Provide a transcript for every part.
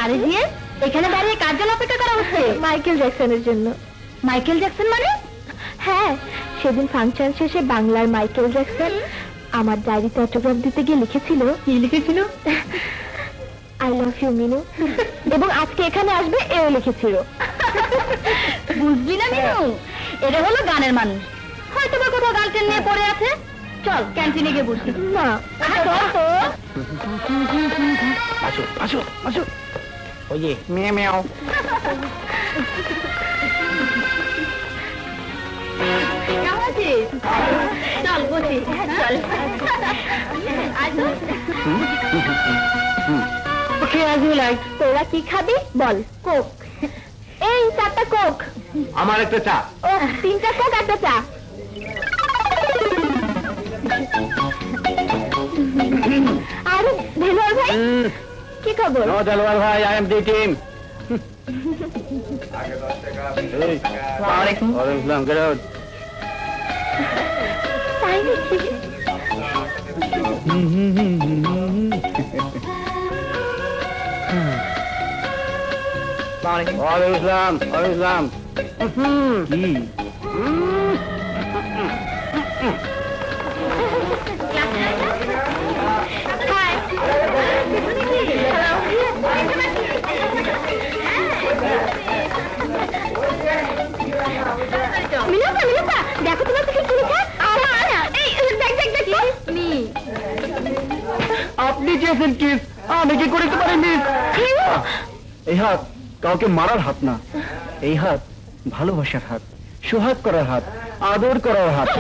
আরে জিয়ে, এখানে দাঁড়িয়ে কার জন্য অপেক্ষা করা হচ্ছে? মাইকেল জ্যাকসনের জন্য। মাইকেল জ্যাকসন মানে? হ্যাঁ, সেদিন ফাংশন শেষে বাংলার মাইকেল জ্যাকসন আমার ডায়েরিতে অটোগ্রাফ দিতে গিয়ে লিখেছিল। কি লিখেছিল? I love you Minu. এবং আজকে এখানে আসবে এও লিখেছিল। বুঝবি না মিনু, এটা হলো গানের মানুষ। হয়তো বা কোথাও গার্লফ্রেন্ড নিয়ে পড়ে আছে। চল ক্যান্টিনে গিয়ে বসি। না আসো আসো আসো। ওই যে মেয়ে মেয়াও। কেমন আছিস? চল বসি। চল ওকে, আজ ইউ লাইক। তোরা কি খাবি বল? কোক। এই 4টা কোক। আমার একটা চা। ও 3টা কোক, একটা চা। আরে দেলোয়ার ভাই, কি খবর? নো দেলোয়ার ভাই, আই এম দি টিম। ওয়ালাইকুম আসসালাম। Get out. তাই নাকি? ওয়ালাইকুম আসসালাম। ওয়ালাইকুম আসসালাম। কি? হাই। মিলতা মিলতা, দেখো তোমার থেকে কি লেখা? এই দেখ দেখ দেখ মি। আপনি চেয়েছেন কিস, আমি কি করতে পারি মিস? এই হাত কাউকে মারার হাত না, এই হাত ভালোবাসার হাত, সোহাগ করার হাত, আদর করার হাত।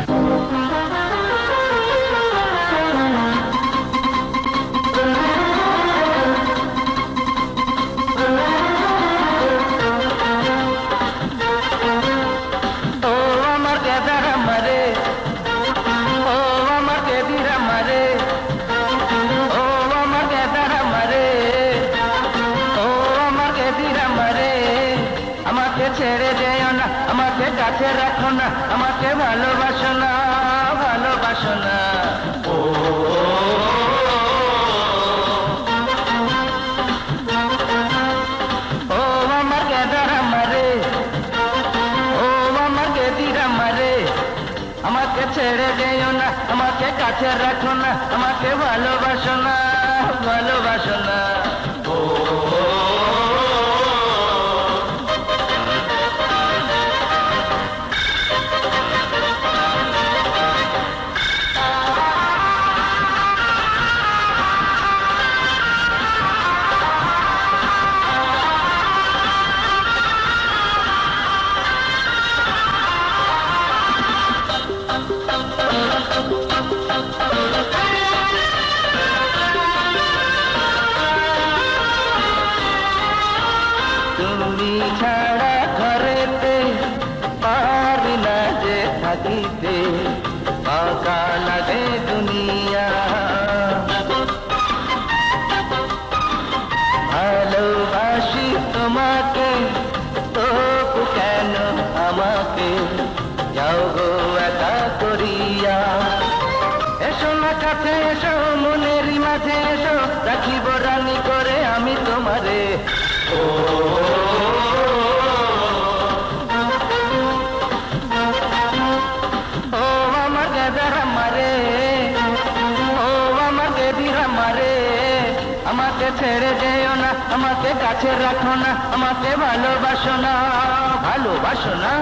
ছেড়ে যেও না, আমাকে কাছে রাখো না, আমাকে ভালোবাসো না, ভালোবাসো না। ও আমার গেদার আমারে, ও আমার গেদির আমারে, আমাকে ছেড়ে যেও না, আমাকে কাছে রাখো না, আমাকে ভালোবাসো না, ভালোবাসো না। তুমি ছাড়া ঘরেতে পারি না যে থাকিতে, ফাঁকা লাগে দুনিয়া। ভালোবাসি তোমাকে, তবু কেন আমাকে যাও গো একা করিয়া। এসো না কাছে এসো, মনেরই মাঝে এসো, রাখিব রানী করে আমি তোমারে। ও আমার গেদার আমারে, ও আমার গেদির আমারে, আমাকে ছেড়ে যেও না, আমাকে কাছে রাখো না, আমাকে ভালোবাসো না, ভালোবাসো না।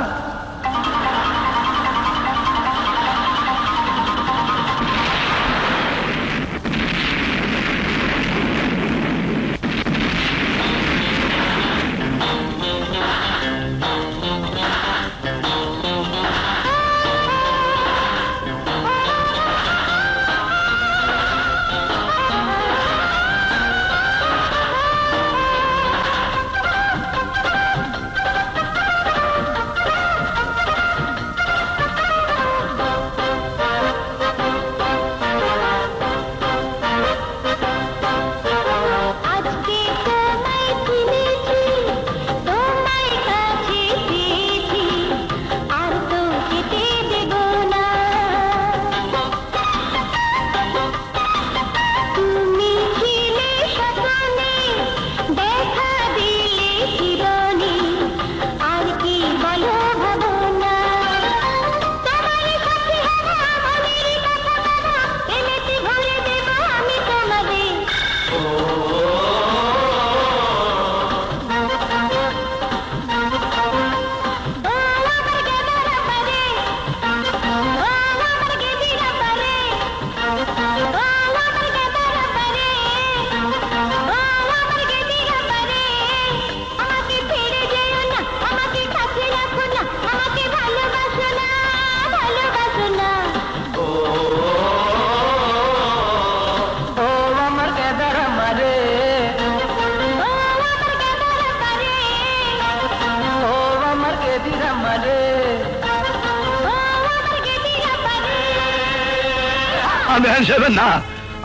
বেহান সাহেব না,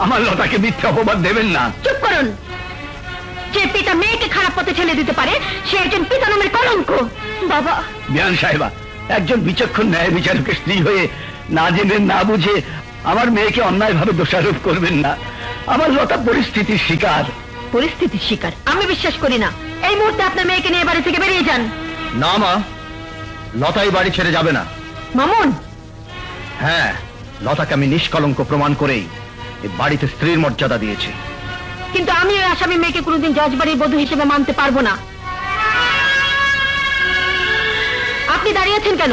আমার লতাকে মিথ্যা অপবাদ দেবেন না। চুপ করুন। যে পিতা মেয়েকে খারাপ পথে ঠেলে দিতে পারে সে একজন পিতা নামের কলঙ্ক। বাবা। বেহান সাহেবা, একজন বিচক্ষণ ন্যায় বিচারকের স্ত্রী হয়ে না জেনে না বুঝে আমার মেয়েকে অন্যায়ভাবে দোষারোপ করবেন না। আমার লতা পরিস্থিতির শিকার। পরিস্থিতির শিকার? আমি বিশ্বাস করি না। এই মুহূর্তে আপনার মেয়েকে নিয়ে বাড়ি থেকে বেরিয়ে যান। না মা, লতাই বাড়ি ছেড়ে যাবে না। মামুন। হ্যাঁ, লতাকে আমি নিষ্কলঙ্ক প্রমাণ করেই এই বাড়িতে স্ত্রীর মর্যাদা দিয়েছি। কিন্তু আমি ওই আসামি মেয়েকে কোনোদিন জজ বাড়ির বধূ হিসেবে মানতে পারবো না। আপনি দাঁড়িয়েছেন কেন?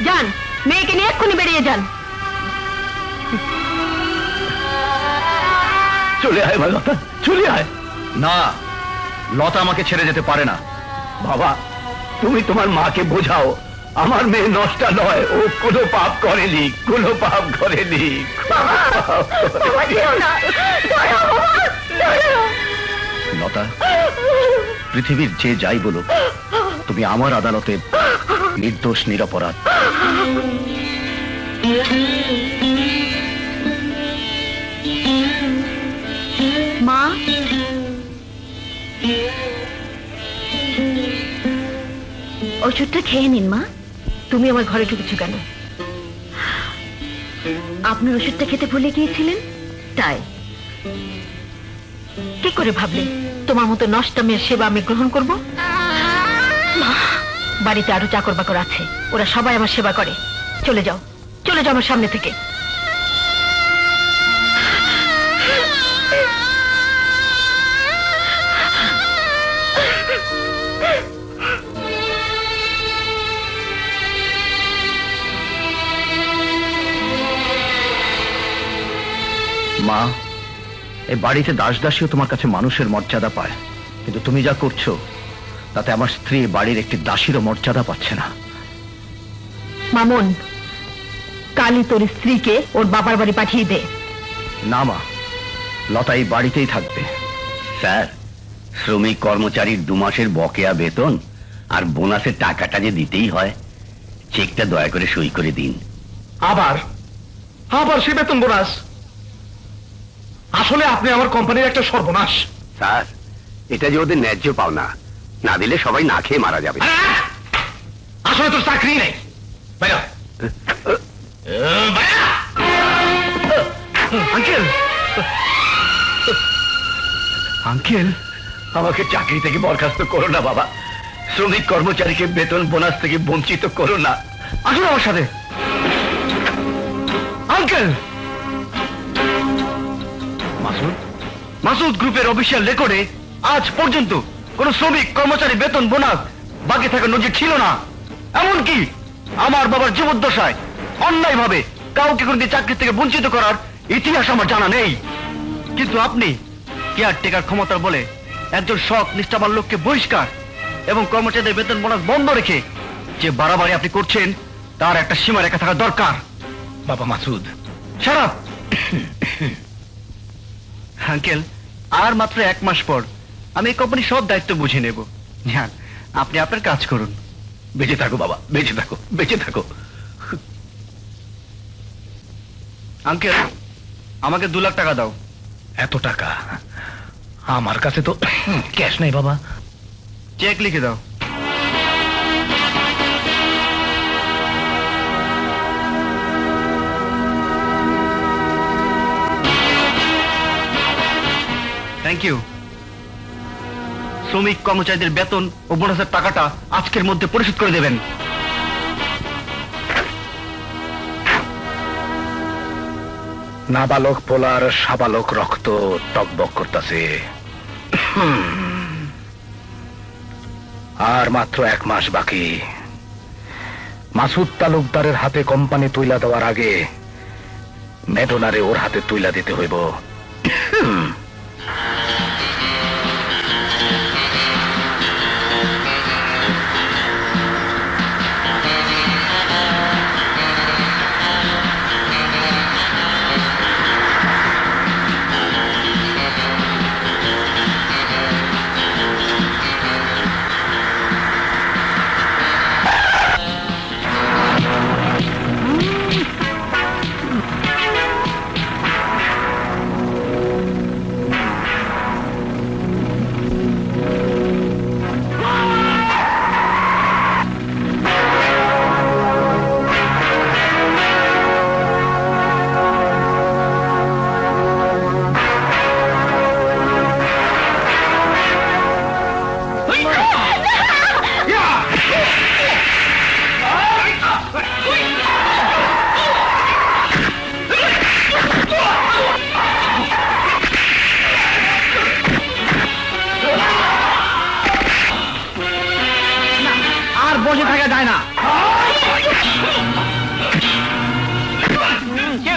যান, মেয়েকে নিয়ে এক্ষুনি বেরিয়ে যান। চলে আয় মা লতা, চলে আয়। না, লতা আমাকে ছেড়ে যেতে পারে না। বাবা, তুমি তোমার মাকে বোঝাও, আমার মেয়ে নষ্টা নয়, ও কোনো পাপ করেনি, কোনো পাপ করেনি। লতা, পৃথিবীর যে যাই বলুক, তুমি আমার আদালতে নির্দোষ নিরপরাধ। মা, ওষুধটা খেয়ে নিন মা। তুমি আমার ঘরে ঢুকেছো কেন? আপনার ওষুধটা খেতে ভুলে গিয়েছিলেন তাই? কি করে ভাবলেন তোমার মতো নষ্ট মেয়ের সেবা আমি গ্রহণ করব? মা, বাড়িতে আরো চাকর বাকর আছে, ওরা সবাই আমার সেবা করে। চলে যাও, চলে যাও আমার সামনে থেকে। মা, এই বাড়িতে দাস দাসীও তোমার কাছে মানুষের মর্যাদা পায়, কিন্তু তুমি যা করছো তাতে আমার স্ত্রী বাড়ির একটি দাসীরও মর্যাদা পাচ্ছে না। মামুন, কালই তোর স্ত্রীকে ওর বাবার বাড়ি পাঠিয়ে দে। না মা, লতা এই বাড়িতেই থাকবে। স্যার, শ্রমিক কর্মচারীর 2 মাসের বকেয়া বেতন আর বোনাসের টাকাটা যে দিতেই হয়, চেকটা দয়া করে সই করে দিন। আবার আবার সে বেতন বোনাস? আসলে আপনি আমার কোম্পানির একটা সর্বনাশ। স্যার, এটা যে ওদের ন্যায্য পাওনা, না দিলে সবাই না খেয়ে মারা যাবে। আসলে তোর চাকরি নেই। আঙ্কেল, আঙ্কেল, আমাকে চাকরি থেকে বরখাস্ত করো না বাবা। শ্রমিক কর্মচারীকে বেতন বোনাস থেকে বঞ্চিত করো না। আসুন আমার সাথে। আঙ্কেল, মাসুদ, মাসুদ গ্রুপের অফিসিয়াল রেকর্ডে আজ পর্যন্ত কোন শ্রমিক কর্মচারী বেতন বোনাস বাকি থাকার নজির ছিল না। এমনকি আমার বাবার জীবদ্দশায় অন্যায়ভাবে কাউকে কোনদিন চাকরি থেকে বঞ্চিত করার ইতিহাস আমার জানা নেই। কিন্তু আপনি কেয়ারটেকার ক্ষমতার বলে একজন সৎ নিষ্ঠাবান লোককে বহিষ্কার এবং কর্মচারীদের বেতন বোনাস বন্ধ রেখে যে বাড়াবাড়ি আপনি করছেন তার একটা সীমারেখা থাকা দরকার। বাবা মাসুদ, শাট আপ। আঙ্কেল, আর মাত্র 1 মাস পর আমি এই কোম্পানির সব দায়িত্ব বুঝে নেব। যান, আপনি আপনার কাজ করুন। বেঁচে থাকো বাবা, বেঁচে থাকো, বেঁচে থাকো। আঙ্কেল, আমাকে 2 লাখ টাকা দাও। এত টাকা? আমার কাছে তো ক্যাশ নেই বাবা। চেক লিখে দাও। Thank you. শ্রমিক কর্মচারীদের বেতন ও বোনাসের টাকাটা আজকের মধ্যে পরিশোধ করে দেবেন। নাবালক পোলার সাবালক রক্ত টকবক করতেছে। আর মাত্র 1 মাস বাকি। মাসুদ তালুকদারের হাতে কোম্পানি তুইলা দেওয়ার আগে মেডোনারে ওর হাতে তুইলা দিতে হইব।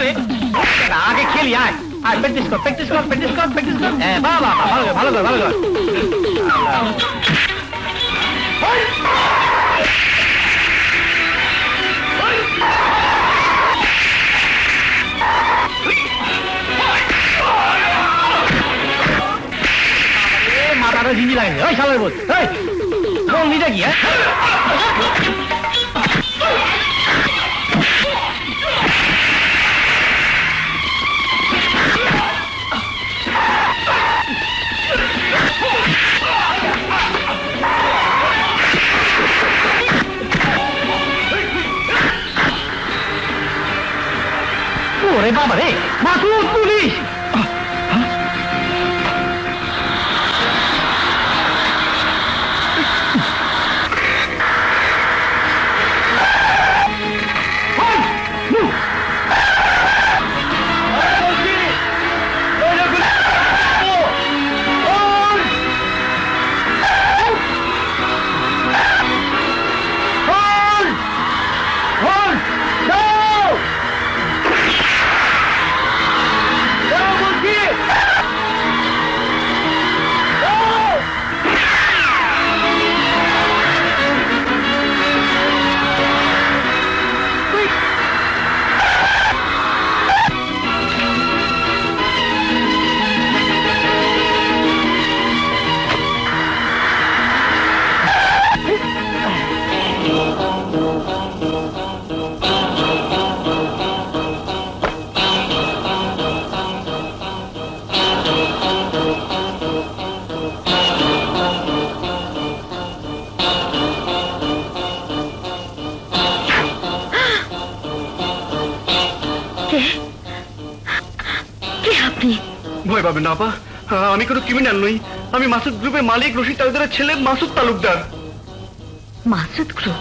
রে আগে খেলি আয় আয় প্র্যাকটিস কর প্র্যাকটিস কর প্র্যাকটিস কর প্র্যাকটিস কর বাবা ভালো কর ভালো কর ভালো কর মাথাটা ঝিঝি লাগেনি ওই সালের বোধ এই কোন নিজে কি ওরে বাবা রে মাসুদ পুলিশ ভয় পাবেন না আপা, আমি কোনো ক্রিমিনাল নই। আমি মাসুদ গ্রুপের মালিক রশিদ তালুকদারের ছেলে মাসুদ তালুকদার। মাসুদ গ্রুপ?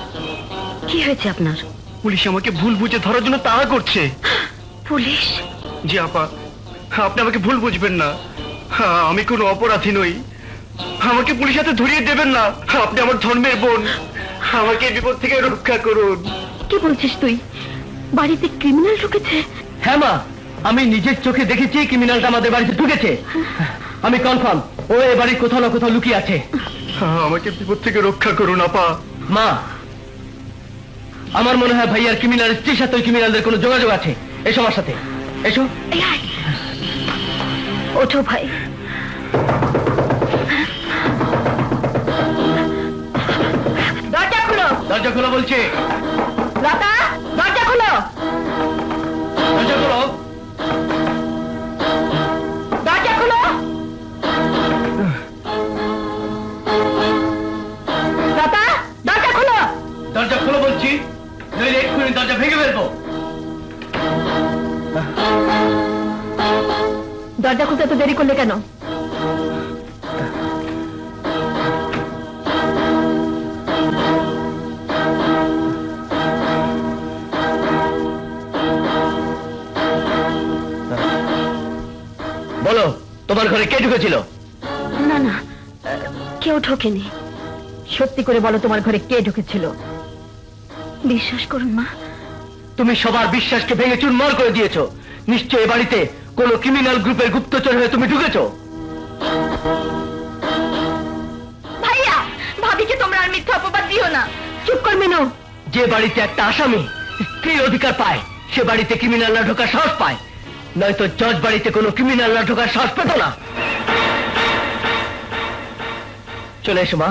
কি হয়েছে আপনার? পুলিশ আমাকে ভুল বুঝে ধরার জন্য তাড়া করছে। পুলিশ? জি আপা, আপনি আমাকে ভুল বুঝবেন না, আমি কোনো অপরাধী নই। আমাকে পুলিশ হাতে ধরিয়ে দেবেন না, আপনি আমার ধর্মের বোন, আমাকে এই বিপদ থেকে রক্ষা করুন। কি বলছিস তুই? বাড়িতে ক্রিমিনাল ঢুকেছে? হ্যাঁ মা, আমি নিজের চোখে দেখেছি ক্রিমিনালটা আমাদের বাড়িতে ঢুকেছে। আমি কনফার্ম ও এ বাড়ির কোথাও না কোথাও লুকিয়ে আছে। আমাকে বিপদ থেকে রক্ষা করুন আপা। মা, আমার মনে হয় ভাইয়ার ক্রিমিনাল স্ত্রীর সাথে ওই ক্রিমিনালদের কোনো যোগাযোগ আছে। এসো আমার সাথে, এসো। ওঠো ভাই। দরজা খুলো। দরজা খোলো বলছে। লতা, দরজা খুলো। দরজা খোলো। দরজা খুলো। লতা, দরজা খুলো। দরজা খোলো বলছি, নইলে এক্ষুনি দরজা ভেঙে ফেলবো। দরজা খুলতে তো দেরি করলে কেন? বলো, তোমার ঘরে কে ঢুকেছিল? না না, কেউ ঢোকেনি। সত্যি করে বলো, তোমার ঘরে কে ঢুকেছিল? বিশ্বাস করুন মা, তুমি সবার বিশ্বাসকে ভেঙে চুরমার করে দিয়েছো। নিশ্চয় এ বাড়িতে কোন ক্রিমিনাল গ্রুপের গুপ্তচর হয়ে তুমি ঢুকেছো। ভাইয়া, ভাবিকে তোমরা আর মিথ্যা অপবাদ দিও না। চুপ কর মিনু। যে বাড়িতে একটা আসামি স্ত্রীর অধিকার পায়, সে বাড়িতে ক্রিমিনালরা ঢোকার সাহস পায়, নয়তো জজ বাড়িতে কোনো ক্রিমিনালরা ঢোকার সাহস পেত না। চলে এসো মা।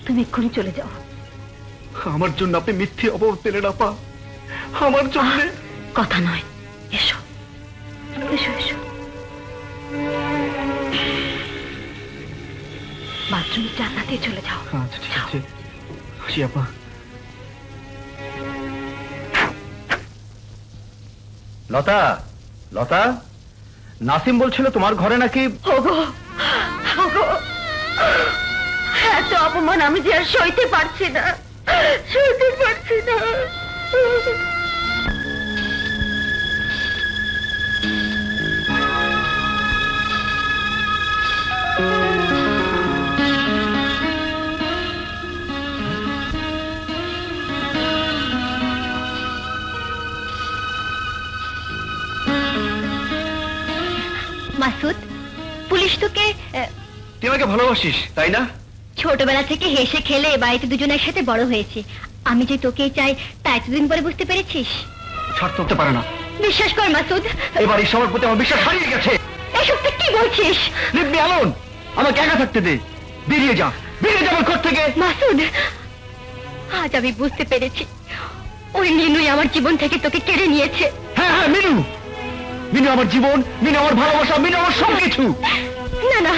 তুমি এক্ষুনি চলে যাও। আমার জন্য আপনি মিথ্যে অপবাদ পেলেন আপা, আমার জন্য। কথা নয়, এসো এসো এসো। বাথরুমে জানলা দিয়ে চলে যাও। আচ্ছা ঠিক আছে, আসি আপা। লতা, লতা, নাসিম বলছিল তোমার ঘরে নাকি। ওগো, ওগো, এত অপমান আমি যে আর সইতে পারছি না, সইতে পারছি না। মাসুদ, পুলিশ তোকে তুই আমাকে ভালোবাসিস তাই না? ছোটবেলা থেকে হেসে খেলে এ বাড়িতে দুজন একসাথে বড় হয়েছে। আমি যে তোকেই চাই তা এতদিন পরে বুঝতে পেরেছিস? ছাড় করতে পারে না। বিশ্বাস কর মাসুদ, এবার এই সবার প্রতি আমার বিশ্বাস হারিয়ে গেছে। এসব তুই কি বলছিস? লিভ মি অ্যালোন, আমাকে একা থাকতে দে। বেরিয়ে যা, বেরিয়ে যা আমার ঘর থেকে। মাসুদ, আজ আমি বুঝতে পেরেছি ওই নীনুই আমার জীবন থেকে তোকে কেড়ে নিয়েছে। হ্যাঁ হ্যাঁ, মিনু, মিনু আমার জীবন, মিনু আমার ভালোবাসা, মিনু আমার সবকিছু। না না,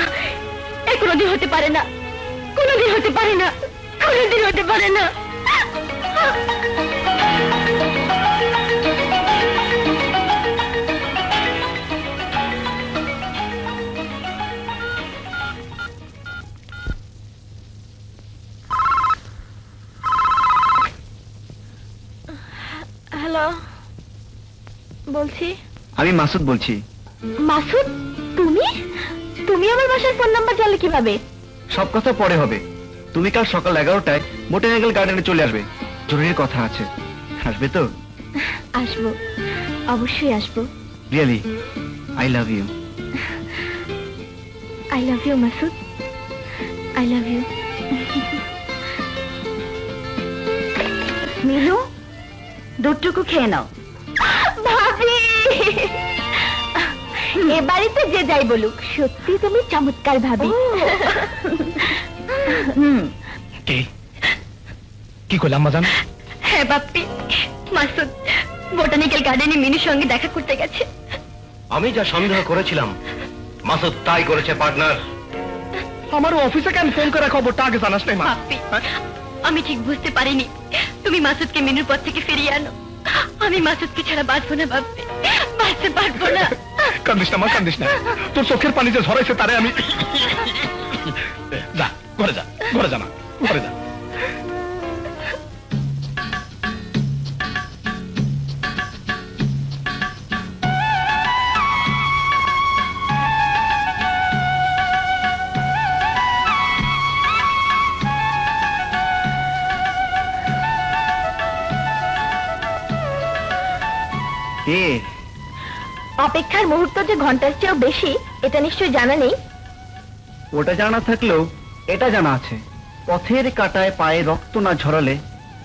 এ কোনোদিন হতে পারে না, কোনোদিন হতে পারে না, কোনোদিন হতে পারে না। হ্যালো, বলছি। আমি মাসুদ বলছি। মাসুদ, তুমি তুমি আমার বাসার ফোন নাম্বার জানলে কিভাবে? সব কথা পরে হবে। তুমি কাল সকাল 11টায় বোটানিক্যাল গার্ডেনে চলে আসবে, জরুরি কথা আছে। আসবে তো? আসবো, অবশ্যই আসবো। Really, I love you. I love you Masud, I love you. Minu, দুধটুকু খেয়ে নাও। ভাবি, এ বাড়িতে যে যাই বলুক, সত্যি তুমি চমৎকার ভাবি। কি করলাম মাজান? হ্যাঁ বাপ্পি, মাসুদ বোটানিক্যাল গার্ডেনে মিনুর সঙ্গে দেখা করতে গেছে। আমি যা সন্দেহ করেছিলাম মাসুদ তাই করেছে পার্টনার। আমার অফিসে কেন ফোন করে খবরটা আগে জানাস নাই? বাপ্পি, আমি ঠিক বুঝতে পারিনি তুমি মাসুদকে মিনুর পর থেকে ফিরিয়ে আনো। আমি মাসুদকে ছাড়া বাঁচবো না বাপ্পি, বাঁচতে পারবো না। কান্দিস না মা, কান্দিস না। তোর চোখের পানি যে ঝরাইছে তারে আমি। যা ঘরে যা, ঘরে যা না, ঘরে যা। অপেক্ষার মুহূর্ত যে ঘন্টার চেয়েও বেশি, এটা নিশ্চয়ই জানা নেই। ওটা জানা থাকলেও এটা জানা আছে, পথের কাঁটায় পায়ে রক্ত না ঝরালে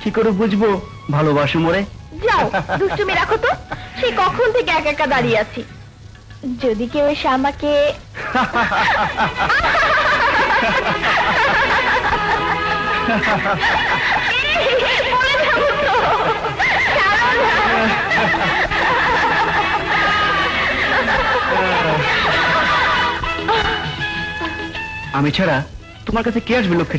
কি করে বুঝবো ভালোবাসা মরে? যাও, দুষ্টুমি রাখো তো। সে কখন থেকে একা একা দাঁড়িয়ে আছি। যদি কেউ এসে আমাকে বলে যাবো তো। ছাড়ো না। আমি ছাড়া তোমার কাছে কে আসবে লক্ষ্মী?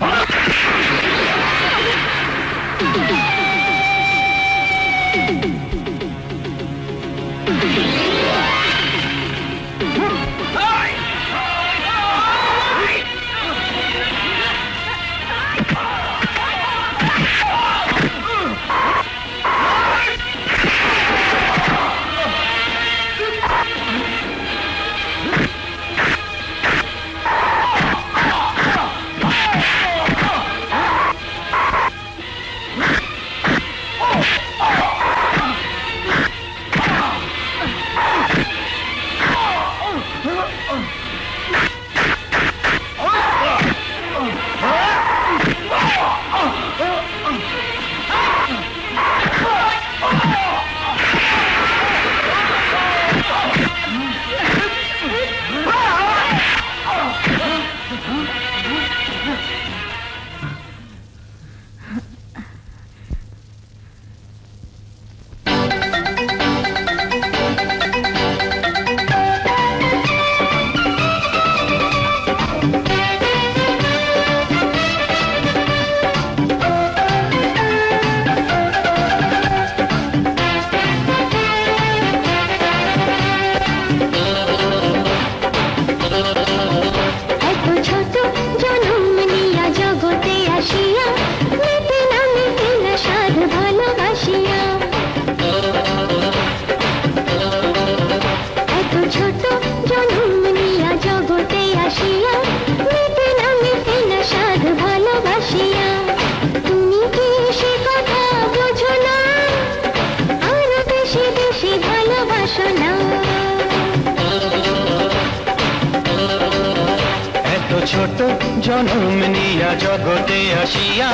ছোট জনম নিয়া জগতে আসিয়া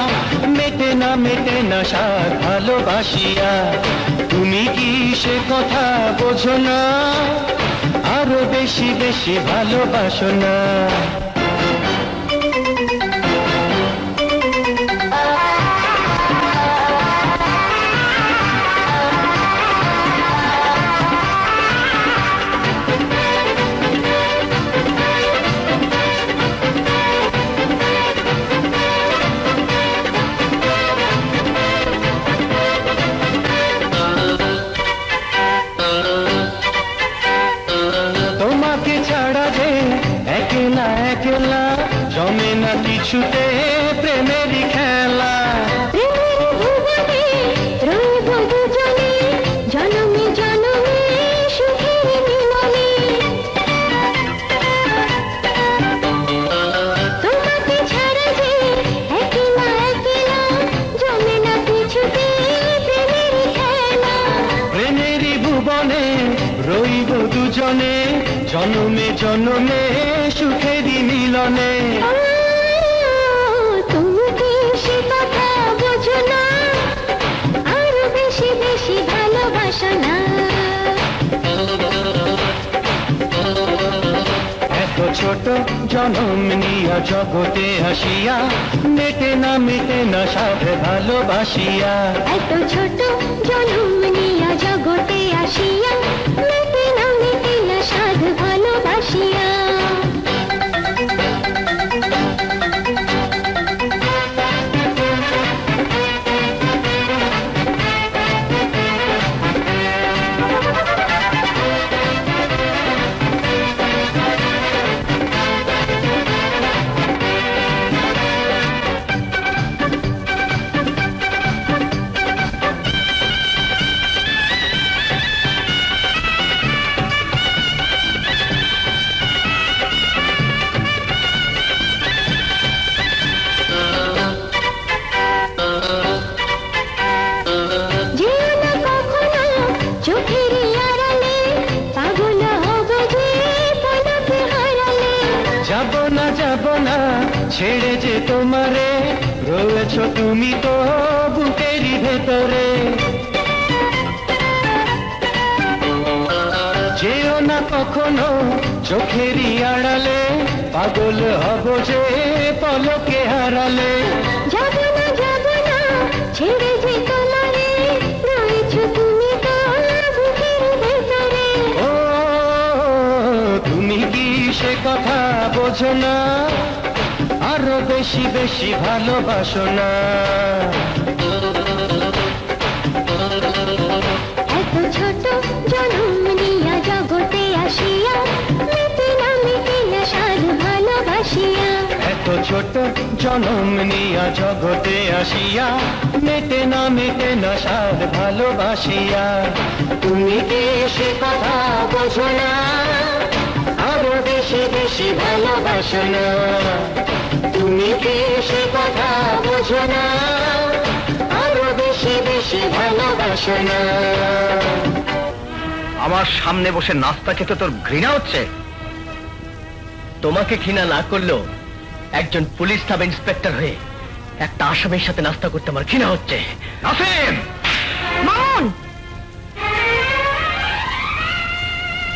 মেটে না সার ভালোবাসিয়া তুমি কি সে কথা বোঝো না আরো বেশি বেশি ভালোবাসো না তোমাকে ছাড়া যে একলা একলা জমে না কিছুতে প্রেমেরই খেলা জনমে জনমে সুখের মিলনে তোমাকে ছাড়া যে একলা একলা জমে না কিছুতে প্রেমের খেলা প্রেমেরই ভুবনে রইব দুজনে জনমে জনমে সুখেরই মিলনে তুমি কি সে কথা বোঝো না আরো বেশি বেশি ভালোবাসো না এত ছোট জনম নিয়া জগতে আসিয়া মেটে না সাথে ভালোবাসিয়া এত ছোট জনম নিয়া জগতে আসিয়া মেটে না সাধ ভালোবাসিয়া চোখের আড়ালে পাগল হব যে পলকে হারালে যাব না ছেড়ে যে তোমারে রয়েছ তুমি তো বুকেরই ভেতরে যেও না কখনো চোখেরই আড়ালে পাগল হব যে পলকে হারালে যাব না ছেড়ে যে তোমারে রয়েছ তুমি তো বুকের ভেতরে ও তুমি কি সে কথা বোঝো না আরো বেশি বেশি ভালোবাসো না এত ছোট জনম নিয়া জগতে আসিয়া মেটে না সাধ ভালোবাসিয়া এত ছোট জনম নিয়া জগতে আসিয়া মেটে না সার ভালোবাসিয়া তুমি কি সে কথা বোঝো না আরো বেশি বেশি ভালোবাসো না তুমি কি সে কথা বোঝো না আরো বেশি বেশি ভালোবাসো না আমার সামনে বসে নাস্তা খেতে তোর ঘৃণা হচ্ছে? তোমাকে ঘৃণা না করলেও একজন পুলিশ সাব ইন্সপেক্টর হয়ে একটা আসামির সাথে নাস্তা করতে আমার ঘৃণা হচ্ছে। নাসিম! মামুন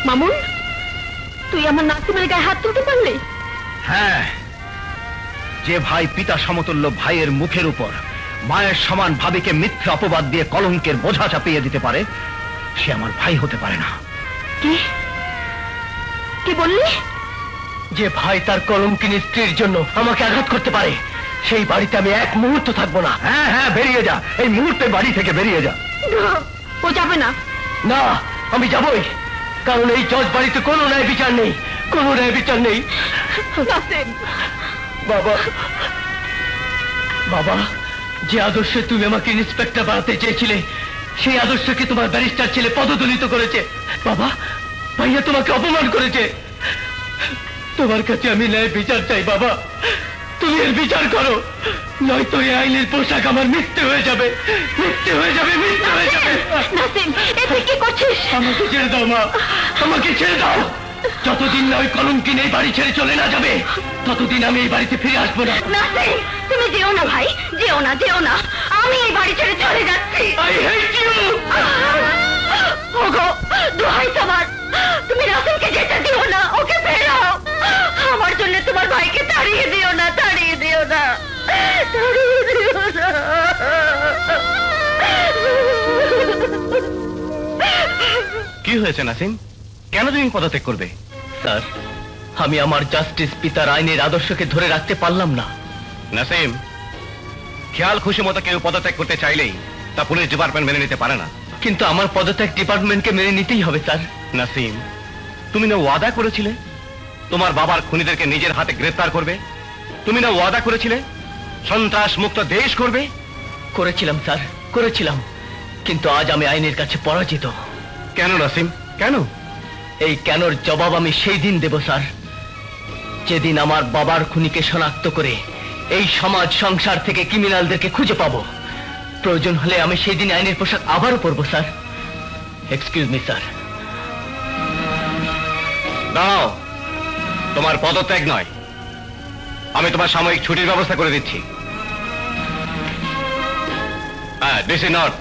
মামুন তুই আমার নাসিমের গায়ে হাত তুলতে পারলি? হ্যাঁ, যে ভাই পিতা সমতুল্য ভাইয়ের মুখের উপর মায়ের সমান ভাবিকে মিথ্যা অপবাদ দিয়ে কলঙ্কের বোঝা চাপিয়ে দিতে পারে সে আমার ভাই হতে পারে না। কি কি বললি? যে ভাই তার কলঙ্কিনী স্ত্রীর জন্য আমাকে আঘাত করতে পারে সেই বাড়িতে আমি এক মুহূর্ত থাকবো না। হ্যাঁ হ্যাঁ, বেরিয়ে যা, এই মুহূর্তে বাড়ি থেকে বেরিয়ে যা। ও যাবে না। না, আমি যাবই, কারণ এই জজ বাড়িতে কোনো ন্যায় বিচার নেই, কোনো ন্যায় বিচার নেই। নাসিম বাবা, বাবা, যে আদর্শে তুমি আমাকে ইন্সপেক্টর বানাতে চেয়েছিলে সেই আদর্শকে তোমার ব্যারিস্টার ছেলে পদদলিত করেছে। বাবা, ভাইয়া তোমাকে অপমান করেছে। তোমার কাছে আমি ন্যায় বিচার চাই বাবা, তুমি এর বিচার করো, নয়তো এই আইনের পোশাক আমার মিথ্যে হয়ে যাবে, মিথ্যে হয়ে যাবে, মিথ্যে হয়ে যাবে। নাসিম এ তুই কি করছিস? আমাকে ছেড়ে দাও মা, আমাকে ছেড়ে দাও। যতদিন না ওই কলঙ্কিনী এই বাড়ি ছেড়ে চলে না যাবে ততদিন আমি এই বাড়িতে ফিরে আসবো না। নাসিম, তুমি যেও না ভাই, যেও না, যেও না। আমি এই বাড়ি ছেড়ে চলে যাচ্ছি। I hate you! ওগো, দোহাই তোমার, তুমি নাসিমকে যেতে দিও না, ওকে ফেরাও। আমার জন্য তোমার ভাইকে তাড়িয়ে দিও না, তাড়িয়ে দিও না, তাড়িয়ে দিও না। কি হয়েছে নাসিম? কেন তুমি পদত্যাগ করবে? স্যার, আমি আমার জাস্টিস পিতার আইনের আদর্শকে ধরে রাখতে পারলাম না। নাসিম, খেয়াল খুশি মতো কেউ পদত্যাগ করতে চাইলেই তা পুলিশ ডিপার্টমেন্ট মেনে নিতে পারে না। কিন্তু আমার পদত্যাগ ডিপার্টমেন্টকে মেনে নিতেই হবে স্যার। নাসিম, তুমি না ওয়াদা করেছিলে তোমার বাবার খুনিদেরকে নিজের হাতে গ্রেফতার করবে? তুমি না ওয়াদা করেছিলে সন্ত্রাস মুক্ত দেশ করবে? করেছিলাম স্যার, করেছিলাম, কিন্তু আজ আমি আইনের কাছে পরাজিত। কেন নাসিম, কেন? এই কেনর জবাব আমি সেই দিন দেব স্যার, যেদিন আমার বাবার খুনিকে শনাক্ত করে এই সমাজ সংসার থেকে ক্রিমিনালদেরকে খুঁজে পাবো। প্রয়োজন হলে আমি সেই দিন আইনের পোশাক আবারও পরবো স্যার। Excuse me sir. দাও, তোমার পদত্যাগ নয়, আমি তোমার সাময়িক ছুটির ব্যবস্থা করে দিচ্ছি। হ্যাঁ, ডিসি নর্থ।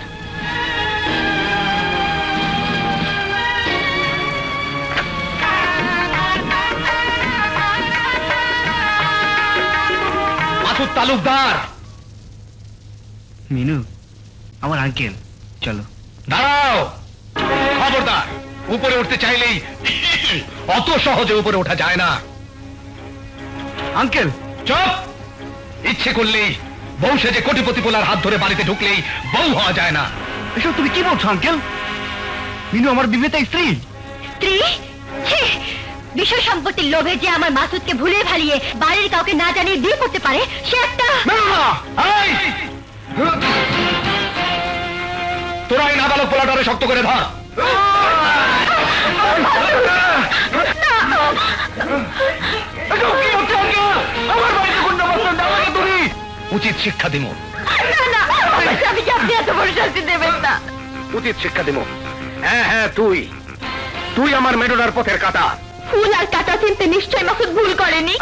মাসুদ তালুকদার। মিনু, আমার আঙ্কেল, চলো। দাঁড়াও, খবরদার, উপরে উঠতে চাইলেই অত সহজে উপরে ওঠা যায় না। আঙ্কেল, চুপ! ইচ্ছে করলেই বউ সেজে কোটিপতি পোলার হাত ধরে বাড়িতে ঢুকলেই বউ হওয়া যায় না। এসব তুমি কি বলছো আঙ্কেল? মিনু আমার বিবেতা স্ত্রী। স্ত্রী? ছি! বিষয় সম্পত্তির লোভে যে আমার মাসুদকে ভুলে ভালিয়ে বাড়ির কাউকে না জানিয়ে বিয়ে করতে পারে, সে একটা... এই! তোরা এই নাবালক পোলাটারে শক্ত করে ধর। উচিত শিক্ষা দিব। না, না, আমার স্বামীকে আপনি এত বড় শাস্তি দেবেন না। উচিত শিক্ষা দিব। হ্যাঁ হ্যাঁ, তুই তুই আমার মেডোনার পথের কাটা। ফুল আর কাটা চিনতে নিশ্চয় মাসুদ ভুল করেনি।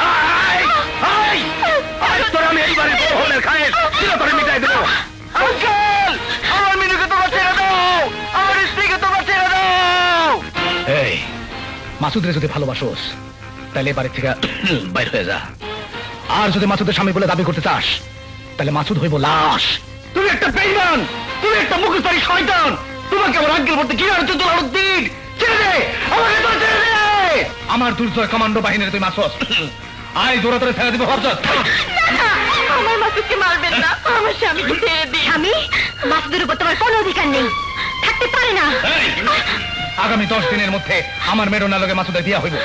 তোরা আমি এইবারে হলের খায়ের চিরতরে মিটাই দেবো। আঙ্কেল, আমার মিনুকে তোমরা ছেড়ে দাও, আমার স্ত্রীকে তোমরা ছেড়ে দাও। এই মাসুদরে যদি ভালোবাসোস তাহলে এবারে থেকে বাইর হয়ে যা। আর যদি মাসুদের স্বামী বলে দাবি করতে চাস তাহলে মাসুদ হইব লাশ। তুমি একটা বেঈমান, তুমি একটা মুখোশধারী শয়তান। তোমাকে আমার আঙ্কেল বলতে কি আর দিন ছেড়ে দে, আমাকে তো ছেড়ে দে। আমার দুর্জয় কমান্ডো বাহিনীর তুই মাসুদ আয় জোরে তোরে ছেড়ে দিব ভাবছস? না, আমার মাসুদকে মারবেন না, আমার স্বামীকে ছেড়ে দিন। আমি মাসুদের উপর তোমার কোনো অধিকার নেই, থাকতে পারে না। আগামী 10 দিনের মধ্যে আমার মেডোনার লগে মাসুদের বিয়া হইব।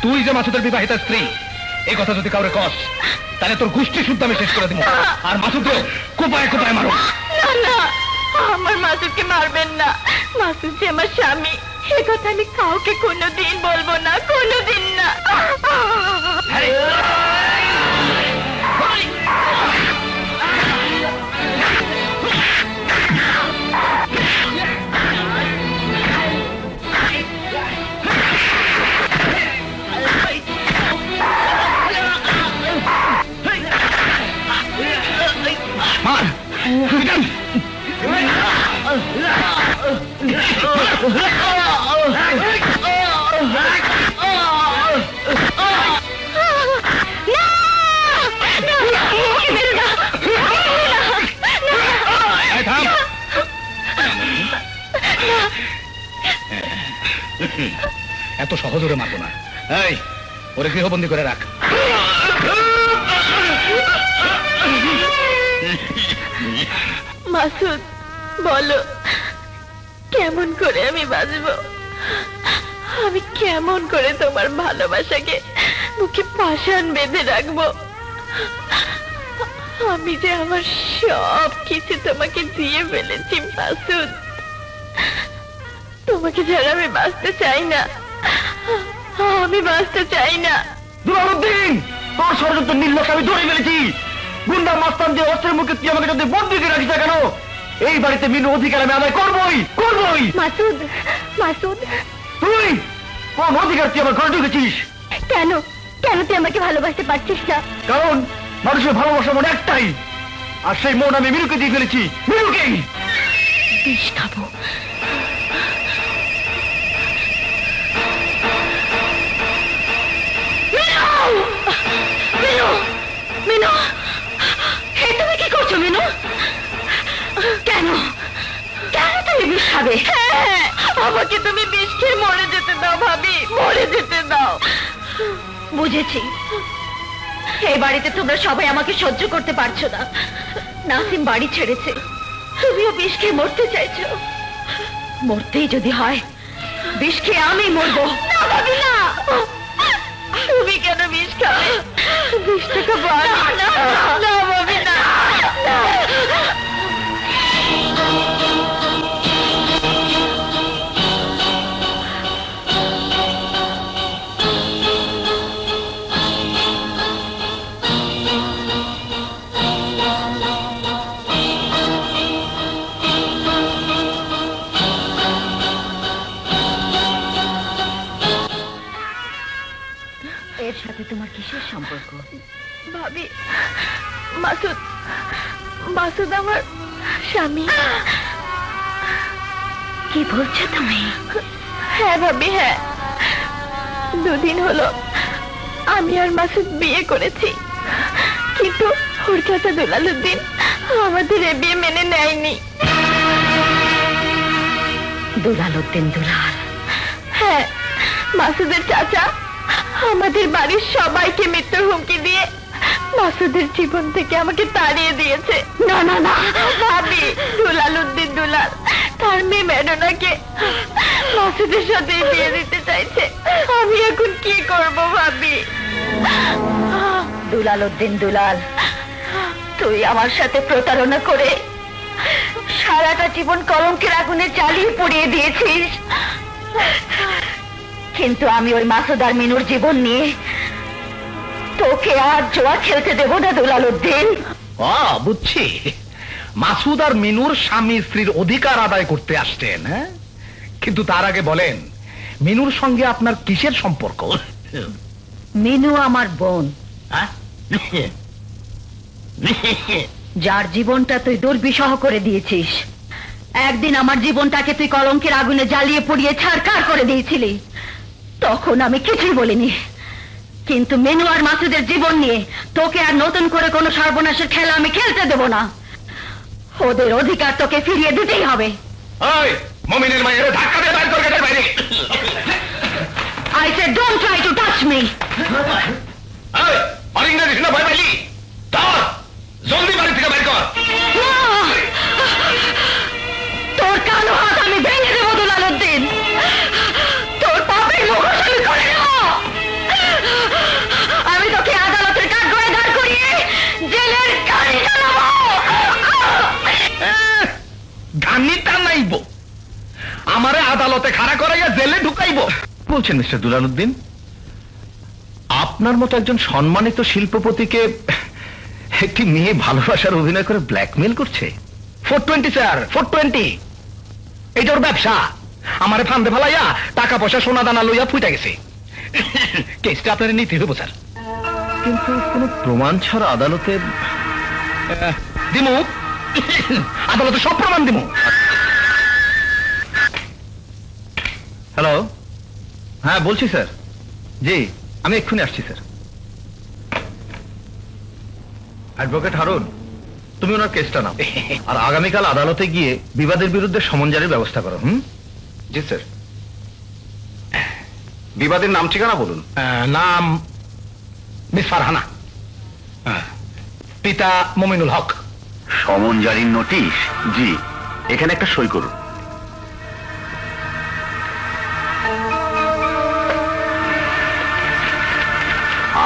তুই যে মাসুদের বিবাহিত স্ত্রী এই কথা যদি কাউরে কস তাহলে তোর গোষ্ঠী শুদ্ধ আমি শেষ করে দিব। আর মাসুদকে কোপায় কোপায় মারো। না, না, আমার মাসুদকে মারবেন না। মাসুদ যে আমার স্বামী, সে কথা আমি কাউকে কোনোদিন বলবো না, কোনোদিন না। মার পিটান। এই থাম। এত সহজ ওরে মারবো না। এই ওরে গৃহবন্দী করে রাখ। মাসুদ, বলো কেমন করে আমি বাঁচবো? আমি কেমন করে তোমার ভালোবাসাকে মুখে পাষাণ বেঁধে রাখবো? আমি যে আমার সব কিছু তোমাকে দিয়ে ফেলেছি মাসুদ। তোমাকে ছাড়া আমি বাঁচতে চাই না, আমি বাঁচতে চাই না। দুলালউদ্দিন, তোর ষড়যন্ত্র নির্লক্ষ আমি ধরে ফেলেছি। গুন্ডা মাস্তান দিয়ে অস্ত্রের মুখে তুই আমাকে যদি বন্দি করে রাখিস না কেন, এই বাড়িতে মিনু অধিকার আমি আদায় করবই, করবই। মাসুদ, মাসুদ, তুই কোন অধিকার তুই আমার ঘরে ঢুকেছিস? কেন কেন তুই আমাকে ভালোবাসতে পারছিস না? কারণ মানুষের ভালোবাসা মনে একটাই, আর সেই মন আমি মিনুকে দিয়ে ফেলেছি। মিনুকেই বিষ খাবো। মিনু, মিনু, হে তুমি কি করছো মিনু? কেন কেন তুমি বিষ খাবে? আমাকে তুমি বিষ খেয়ে মরে যেতে দাও ভাবি, মরে যেতে দাও। বুঝেছি, এই বাড়িতে তোমরা সবাই আমাকে সহ্য করতে পারছো না। নাসিম বাড়ি ছেড়েছে, তুমিও বিষ খেয়ে মরতে চাইছো। মরতেই যদি হয় বিষ খেয়ে আমি মরবো। না ভাবি না, তুমি কেন বিষ খাবে? বিষটা খাবো আমি। না ভাবি না। এর সাথে তোমার কিসের সম্পর্ক? ভাবি, মাসুদ, মাসুদ আমার স্বামী। কি বলছো তুমি? হ্যাঁ ভাবি, হ্যাঁ। দুদিন হলো আমি আর মাসুদ বিয়ে করেছি, কিন্তু ওর চাচা দুলালুদ্দিন আমাদের এ বিয়ে মেনে নেয়নি। দুলালুদ্দিন দুলাল? হ্যাঁ, মাসুদের চাচা আমাদের বাড়ির সবাইকে মৃত্যুর হুমকি দিয়ে মাসুদের জীবন থেকে আমাকে তাড়িয়ে দিয়েছে। না না না ভাবি, দুলালুদ্দিন দুলাল তার মেয়ে মেডোনাকে মাসুদের সাথে বিয়ে দিতে চাইছে। আমি এখন কি করব ভাবি? দুলালুদ্দিন দুলাল, তুই আমার সাথে প্রতারণা করে সারাটা জীবন কলঙ্কের আগুনে জ্বালিয়ে পুড়িয়ে দিয়েছিস, কিন্তু আমি ওই মাসুদ আর মিনুর জীবন নিয়ে তোকে আর জোয়া খেলতে দেব না দুলালুদ্দিন। বুঝছি, মাসুদ আর মিনুর স্বামী স্ত্রীর অধিকার আদায় করতে আসছেন, হ্যাঁ? কিন্তু তার আগে বলেন, মিনুর সঙ্গে আপনার কিসের সম্পর্ক? মিনু আমার বোন, হ্যাঁ? যার জীবনটা তুই দুর্বিষহ করে দিয়েছিস। একদিন আমার জীবনটাকে তুই কলঙ্কের আগুনে জ্বালিয়ে পুড়িয়ে ছারখার করে দিয়েছিলি, তখন আমি কিছুই বলিনি। কিন্তু মিনু আর মাসুদের জীবন নিয়ে তোকে আর নতুন করে কোনো সর্বনাশের খেলা আমি খেলতে দেব না। ওদের অধিকার তোকে ফিরিয়ে দিতেই হবে। ওই মমিনের মায়ের ধাক্কা দিয়ে বাইর করে বাইরে। I said don't try to touch me. ওই অরিংদা দিস না, ভয় পাইলি? ধর, জলদি বাড়ি থেকে বাইর কর। না! তোর কালো হাত আমি ভেঙে দেবো দুলালুদ্দিন, তোর পাপের মুখোশ আমি খুলে দেব। আমি তোকে আদালতের কাঠগড়ায় দাঁড় করিয়ে জেলের গাড়ি চালাবো। গানিটা নাইব, আমারে আদালতে খাড়া করাইয়া জেলে ঢুকাইব বলছেন মিস্টার দুলালুদ্দিন? আপনার মতো একজন সম্মানিত শিল্পপতিকে একটি মেয়ে ভালোবাসার অভিনয় করে ব্ল্যাকমেল করছে? 420 স্যার, 420। এইটা ওর ব্যবসা। আমারে ফান্দে ফেলাইয়া টাকা পয়সা সোনা দানা লইয়া ফুটে গেছে। কেসটা আপনার নিতে হইব স্যার। কিন্তু কোনো প্রমাণ ছাড়া আদালতে দিমু, আদালতে সব প্রমাণ দিমু। হ্যালো, হ্যাঁ বলছি স্যার। জি, আমি এক্ষুনি আসছি স্যার। অ্যাডভোকেট হারুন, তুমি ওনার কেসটা নাও, আর আগামীকাল আদালতে গিয়ে বিবাদের বিরুদ্ধে সমন জারির ব্যবস্থা করো। জি স্যার। বিবাদের নাম ঠিকানা বলুন। নাম মিস ফারহানা, পিতা মমিনুল হক। সমন জারির নোটিশ? জি, এখানে একটা সই করুন।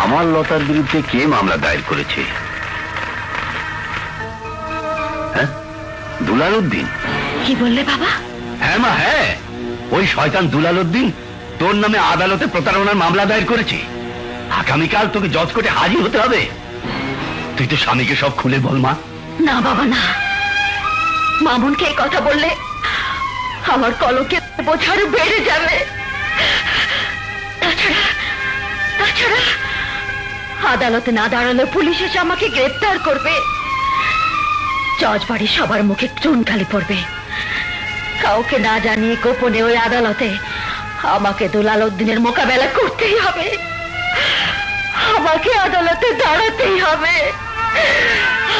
আমার লতার বিরুদ্ধে কে মামলা দায়ের করেছে? হ্যাঁ, দুলালুদ্দিন। কি বললে বাবা? হ্যাঁ মা, হ্যাঁ, ওই শয়তান দুলালুদ্দিন তোর নামে আদালতে প্রতারণার মামলা দায়ের করেছে। আগামীকাল তোকে জজ কোর্টে হাজির হতে হবে। তুই তো স্বামীকে সব খুলে বল মা। না বাবা না, মামুনকে এই কথা বললে আমার কলকে বোঝা আরো বেড়ে যাবে। তাছাড়া আদালতে না দাঁড়ালে পুলিশ এসে আমাকে গ্রেফতার করবে, জজ বাড়ি সবার মুখে চুনকালি পড়বে। কাউকে না জানিয়ে গোপনে ওই আদালতে আমাকে দুলাল উদ্দিনের মোকাবেলা করতেই হবে, আমাকে আদালতে দাঁড়াতেই হবে,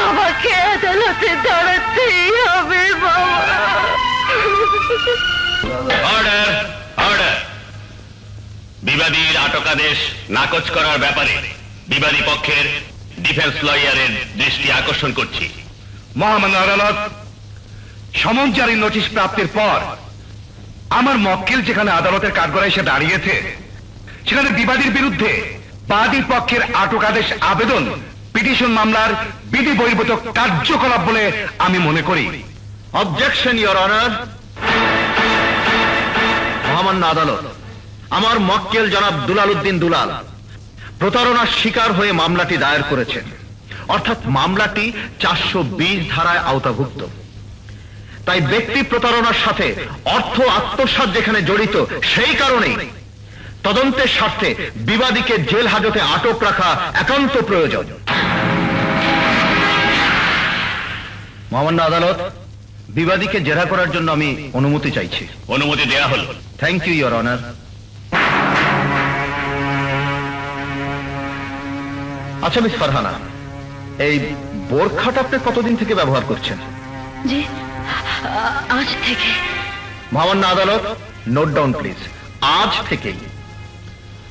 আমাকে আদালতে দাঁড়াতেই হবে বাবা। Order order. বিবাদীর আটকাদেশ নাকচ করার ব্যাপারে বিবাদী পক্ষের ডিফেন্স লয়ারের দৃষ্টি আকর্ষণ করছি। মহামান্য আদালত, সমন জারির নোটিশ প্রাপ্তির পর আমার মক্কেল যেখানে আদালতের কাঠগড়ায় এসে দাঁড়িয়েছে, সেখানে বিবাদীর বিরুদ্ধে বাদী পক্ষের আটকাদেশ আবেদন পিটিশন মামলার বিধি বহির্ভূত কার্যকলাপ বলে আমি মনে করি। Objection your honour. মহামান্য আদালত, আমার মক্কেল জনাব দুলাল উদ্দিন দুলাল প্রতারণার শিকার হয়ে মামলাটি দায়ের করেছেন, অর্থাৎ মামলাটি 420 ধারায় আওতাভুক্ত। তাই ব্যক্তি প্রতারণার সাথে অর্থ আত্মসাৎ যেখানে জড়িত, সেই কারণেই তদন্তের স্বার্থে বিবাদীকে জেল হাজতে আটক রাখা একান্ত প্রয়োজন। মহামান্য আদালত, বিবাদীকে জেরা করার জন্য আমি অনুমতি চাইছি। অনুমতি দেয়া হল। Thank you your honour. আচ্ছা মিস ফারহানা, এই বোরখাটা আপনি কতদিন থেকে ব্যবহার করছেন? জি, আজ থেকে। মহামান্য আদালত, নোট ডাউন প্লিজ, আজ থেকেই।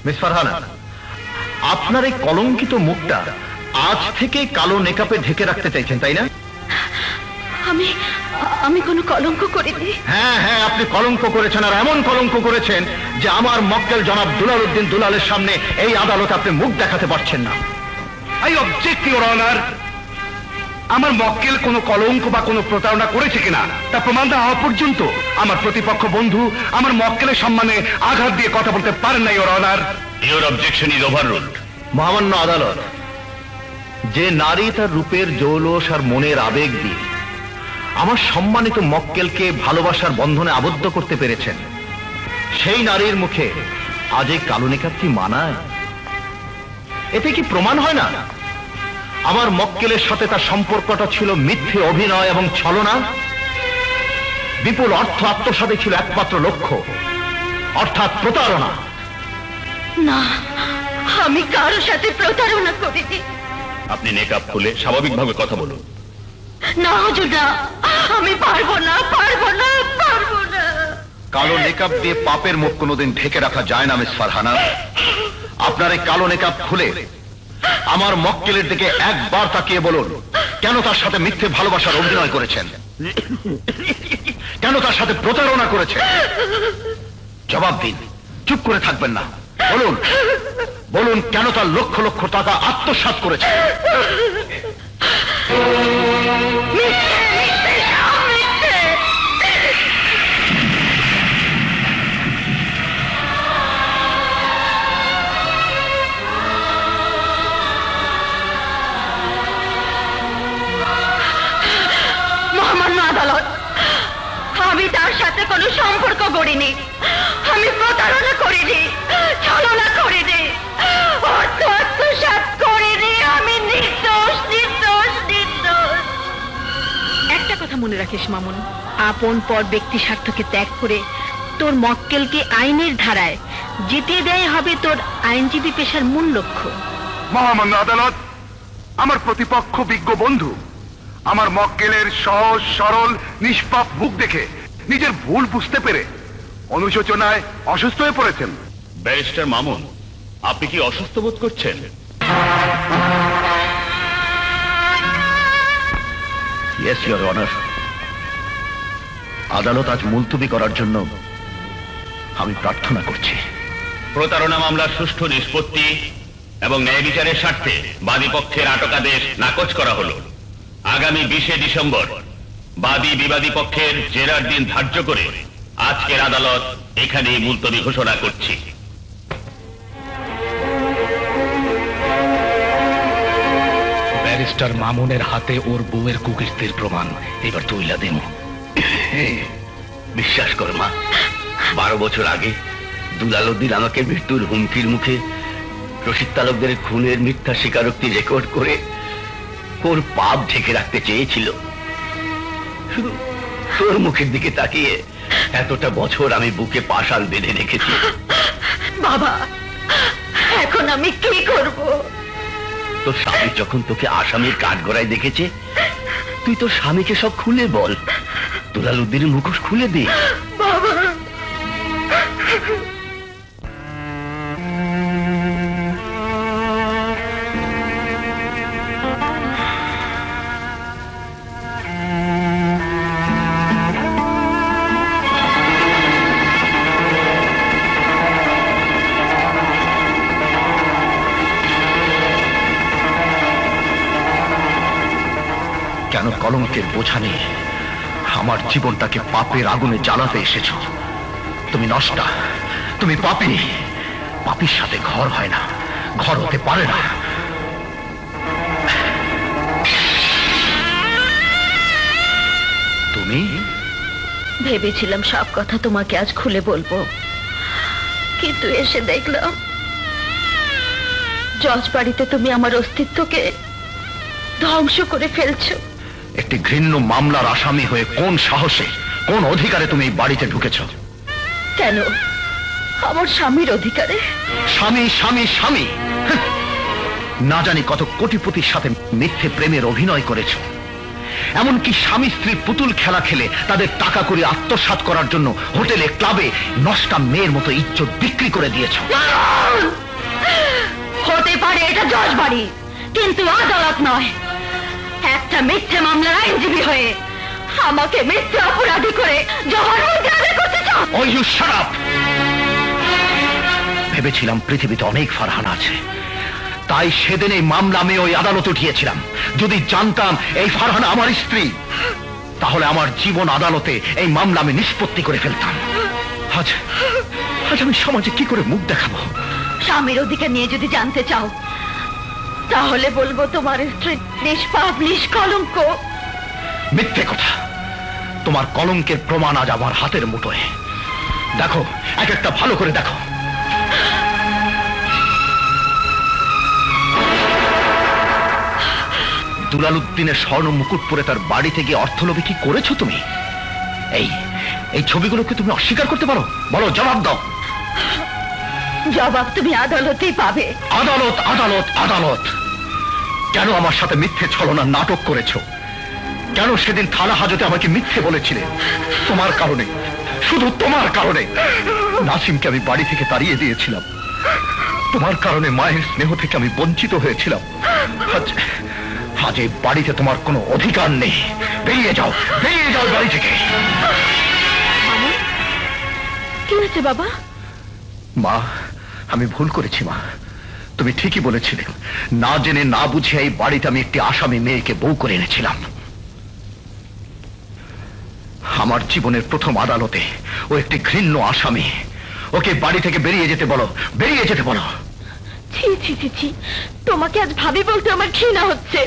মিস ফারহানা, আপনার এই কলঙ্কিত মুখটা আজ থেকে কালো নেকাপে ঢেকে রাখতে চাইছেন, তাই না? আমি কোনো কলঙ্ক করিনি। হ্যাঁ হ্যাঁ, আপনি কলঙ্ক করেছেন, আর এমন কলঙ্ক করেছেন যে আমার মক্কেল জনাব দুলাল উদ্দিন দুলালের সামনে এই আদালতে আপনি মুখ দেখাতে পারছেন না। I object your honour. আমার মক্কেল কোনো কলঙ্ক বা কোনো প্রতারণা করেছে কিনা তা প্রমাণ না হওয়া পর্যন্ত আমার প্রতিপক্ষ বন্ধু আমার মক্কেলের সম্মানে আঘাত দিয়ে কথা বলতে পারেন না your honour. Your objection is overruled. মহামান্য আদালত, যে নারী তার রূপের জৌলস আর মনের আবেগ দিয়ে আমার সম্মানিত মক্কেলকে ভালোবাসার বন্ধনে আবদ্ধ করতে পেরেছেন, সেই নারীর মুখে আজ এই কালো নেকাব কি মানায়? এতে কি প্রমাণ হয় না আমার মক্কেলের সাথে তার সম্পর্কটা ছিল মিথ্যে অভিনয় এবং ছলনা? বিপুল অর্থ আত্মসাতে ছিল একমাত্র লক্ষ্য, অর্থাৎ প্রতারণা। না, আমি কারোর সাথে প্রতারণা করিনি। আপনি নেকাব খুলে স্বাভাবিকভাবে কথা বলুন। না হুজুর, না, আমি পারবো না, পারবো না, পারবো না। কালো নেকাব দিয়ে পাপের মুখ কোনোদিন ঢেকে রাখা যায় না মিস ফারহানা। আপনার এই কালো নেকাব খুলে আমার মক্কেলের দিকে একবার তাকিয়ে বলুন, কেন তার সাথে মিথ্যে ভালোবাসার অভিনয় করেছেন, কেন তার সাথে প্রতারণা করেছেন? জবাব দিন, চুপ করে থাকবেন না। বলুন, বলুন কেন তার লক্ষ লক্ষ টাকা আত্মসাৎ করেছেন? মিথ্যে, মিথ্যে, সব মিথ্যে। মহামান্য আদালত, আমি তার সাথে কোনো সম্পর্ক গড়িনি, আমি প্রতারণা করিনি, ছলনা করিনি, অর্থ আত্মসাৎ করিনি, আমি নির্দোষ, নির্দোষ, নির্দোষ। একটা কথা মনে রাখিস মামুন, আপন পর ব্যক্তি স্বার্থকে ত্যাগ করে তোর মক্কেলকে আইনের ধারায় জিতিয়ে দেয় হবে তোর আইনজীবী পেশার মূল লক্ষ্য। মহামান্য আদালত, আমার প্রতিপক্ষ বিজ্ঞ বন্ধু আমার মক্কেলের সহজ সরল নিষ্পাপ মুখ দেখে নিজের ভুল বুঝতে পেরে অনুশোচনায় অসুস্থ হয়ে পড়েছেন। ব্যারিস্টার মামুন, আপনি কি অসুস্থ বোধ করছেন? Yes your honour. আদালত আজ মুলতবি করার জন্য আমি প্রার্থনা করছি। প্রতারণা মামলার সুষ্ঠু নিষ্পত্তি এবং ন্যায় বিচারের স্বার্থে বাদী পক্ষের আটকাদেশ নাকচ করা হলো। আগামী 20 ডিসেম্বর বাদী বিবাদী পক্ষের জেরার দিন ধার্য করে আজকের আদালত এখানেই মুলতবি ঘোষণা করছি। ব্যারিস্টার মামুনের হাতে ওর বউয়ের কুকীর্তির প্রমাণ এবার তুইলা দেব। বিশ্বাস কর মা, 12 বছর আগে দুলাল উদ্দিন আমাকে মৃত্যুর হুমকির মুখে রশিদ তালুকদারের খুনের মিথ্যা স্বীকারোক্তি রেকর্ড করে ওর পাপ ঢেকে রাখতে চেয়েছিল। শুধু তোর মুখের দিকে তাকিয়ে এতটা বছর আমি বুকে পাশাল বেঁধে রেখেছি। বাবা, এখন আমি কি করব? তোর স্বামী যখন তোকে আসামির কাঠগড়ায় দেখেছে, তুই তোর স্বামীকে সব খুলে বল। দুলালউদ্দিনের মুখোশ খুলে দে। বাবা, কেন কলঙ্কের বোঝা নিয়ে আমার জীবনটাকে পাপের আগুনে জ্বালাতে এসেছো? তুমি নষ্টা, তুমি পাপী। পাপীর সাথে ঘর হয় না, ঘর হতে পারে না। তুমি ভেবেছিলাম সব কথা তোমাকে আজ খুলে বলবো, কিন্তু এসে দেখলাম জজ বাড়িতে তুমি আমার অস্তিত্বকে ধ্বংস করে ফেলছো। একটি ঘৃণ্য মামলার আসামি হয়ে কোন সাহসে, কোন অধিকারে তুমি এই বাড়িতে ঢুকেছো? কেন? আমার স্বামীর অধিকারে। স্বামী স্বামী স্বামী, হ্যাঁ। না জানি কত কোটিপতির সাথে মিথ্যে প্রেমের অভিনয় করেছো। এমনকি স্বামী স্ত্রীর পুতুল খেলা খেলে তাদের টাকা করে আত্মসাৎ করার জন্য হোটেলে, ক্লাবে নষ্টা মেয়ের মতো ইজ্জত বিক্রি করে দিয়েছো। হতে পারে এটা জজ বাড়ি, কিন্তু আদালত নয়। একটা মিথ্যে মামলার আইনজীবী হয়ে আমাকে মিথ্যে অপরাধী করে জবানবন্দি আদায় করতে চাও? Oh, you shut up! ভেবেছিলাম পৃথিবীতে অনেক ফারহান আছে, তাই সেদিন এই মামলা আমি ওই আদালত উঠিয়েছিলাম। যদি জানতাম এই ফারহান আমার স্ত্রী, তাহলে আমার জীবন আদালতে এই মামলা আমি নিষ্পত্তি করে ফেলতাম। আজ আমি সমাজে কি করে মুখ দেখাবো? স্বামীর অধিকার নিয়ে যদি জানতে চাও, তাহলে বলবো তোমার স্ত্রী নিষ্পাপ, নিষ্কলঙ্ক। মিথ্যে কথা। তোমার কলঙ্কের প্রমাণ আজ আমার হাতের মুঠোয়। দেখো, এক একটা ভালো করে দেখো। দুলালউদ্দিনের স্বর্ণ মুকুট পরে তার বাড়িতে গিয়ে অর্থলোভে কি করেছো তুমি? এই ছবিগুলোকে তুমি অস্বীকার করতে পারো? বলো, জবাব দাও। জবাব তুমি আদালতেই পাবে। আদালত, আদালত, আদালত। কেন আমার সাথে মিথ্যে ছলনার নাটক করেছো? কেন সেদিন থানা হাজতে আমাকে মিথ্যে বলেছিলে? তোমার কারণে, শুধু তোমার কারণে নাসিমকে আমি বাড়ি থেকে তাড়িয়ে দিয়েছিলাম। তোমার কারণে মায়ের স্নেহ থেকে আমি বঞ্চিত হয়েছিলাম। আজ এই বাড়িতে তোমার কোনো অধিকার নেই। বেরিয়ে যাও, বেরিয়ে যাও বাড়ি থেকে। কি হয়েছে বাবা? মা, আমি ভুল করেছি মা। তুমি ঠিকই বলেছিলে, না জেনে না বুঝে এই বাড়িতে আমি একটি আসামি মেয়েকে বউ করে এনেছিলাম। আমার জীবনের প্রথম আদালতে ও একটি ঘৃণ্য আসামি। ওকে বাড়ি থেকে বেরিয়ে যেতে বলো, বেরিয়ে যেতে বলো। ছি ছি ছি ছি, তোমাকে আজ ভাবি বলতে আমার ঘৃণা হচ্ছে।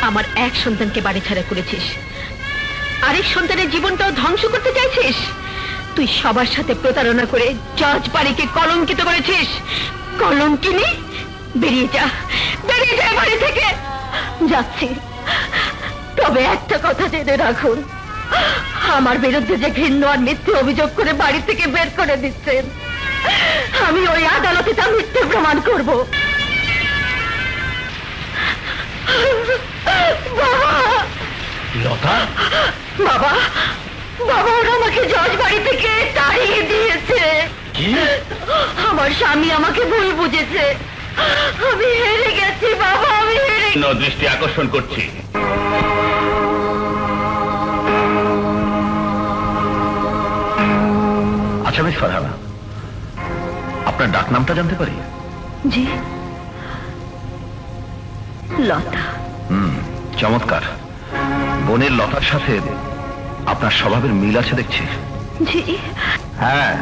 আমার এক সন্তানকে বাড়ি ছাড়া করেছিস, আরেক সন্তানের জীবনটাও ধ্বংস করতে চাইছিস। তুই সবার সাথে প্রতারণা করে জজ বাড়িকে কলঙ্কিত করেছিস। কলঙ্কিনী, বেরিয়ে যা, বেরিয়ে যা বাড়ি থেকে। যাচ্ছি, তবে একটা কথা জেনে রাখুন, আমার বিরুদ্ধে যে ঘৃণ্য আর মিথ্যে অভিযোগ করে বাড়ি থেকে বের করে দিচ্ছেন, আমি ওই আদালতে তা মিথ্যে প্রমাণ করব। বাবা, লতা, বাবা, বাবা, ওরা আমাকে জজ বাড়ি থেকে তাড়িয়ে দিয়েছে। আমার স্বামী আমাকে ভুল বুঝেছে। আমি হেরে গেছি বাবা, আমি হেরে। দৃষ্টি আকর্ষণ করছি। আচ্ছা মিস ফারহানা, আপনার ডাক নামটা জানতে পারি? জি, লতা। চমৎকার। বোনের লতার সাথে আপনার স্বভাবের মিল আছে দেখছি। জি হ্যাঁ,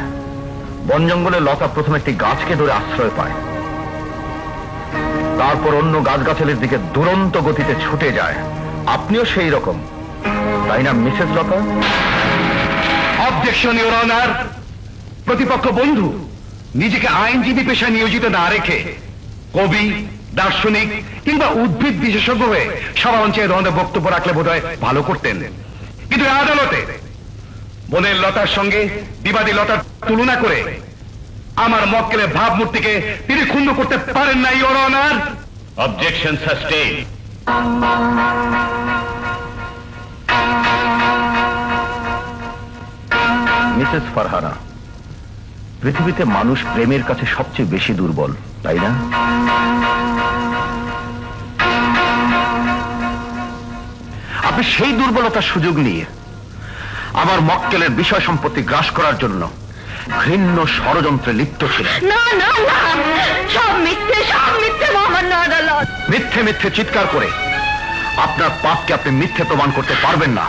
বন জঙ্গলে লতা প্রথম একটি গাছকে ধরে আশ্রয় পায়, তারপর অন্য গাছগাছালির দিকে দুরন্ত গতিতে ছুটে যায়। আপনিও সেই রকম, তাই না Mrs Lata? Objection your honour. প্রতিপক্ষ বন্ধু, নিজেকে আইনজীবী পেশায় নিয়োজিত না রেখে কবি, দার্শনিক কিংবা উদ্ভিদ বিশেষজ্ঞ হয়ে সভা মঞ্চে এ ধরনের বক্তব্য রাখলে বোধহয় ভালো করতেন। কিন্তু আদালতে বনের লতার সঙ্গে বিবাদী লতার তুলনা করে আমার মক্কেলের ভাবমূর্তিকে তিনি ক্ষুণ্ণ করতে পারেন না, your honour. Objection sustain. Mrs Farhana, পৃথিবীতে মানুষ প্রেমের কাছে সবচেয়ে বেশি দুর্বল, তাই না? আপনি সেই দুর্বলতার সুযোগ নিয়ে আমার মক্কেলের বিষয় সম্পত্তি গ্রাস করার জন্য ঘৃণ্য ষড়যন্ত্রে লিপ্ত ছিলেন। না না না, সব মিথ্যে মহামান্য আদালত। মিথ্যে মিথ্যে চিৎকার করে আপনার পাপকে আপনি মিথ্যে প্রমাণ করতে পারবেন না।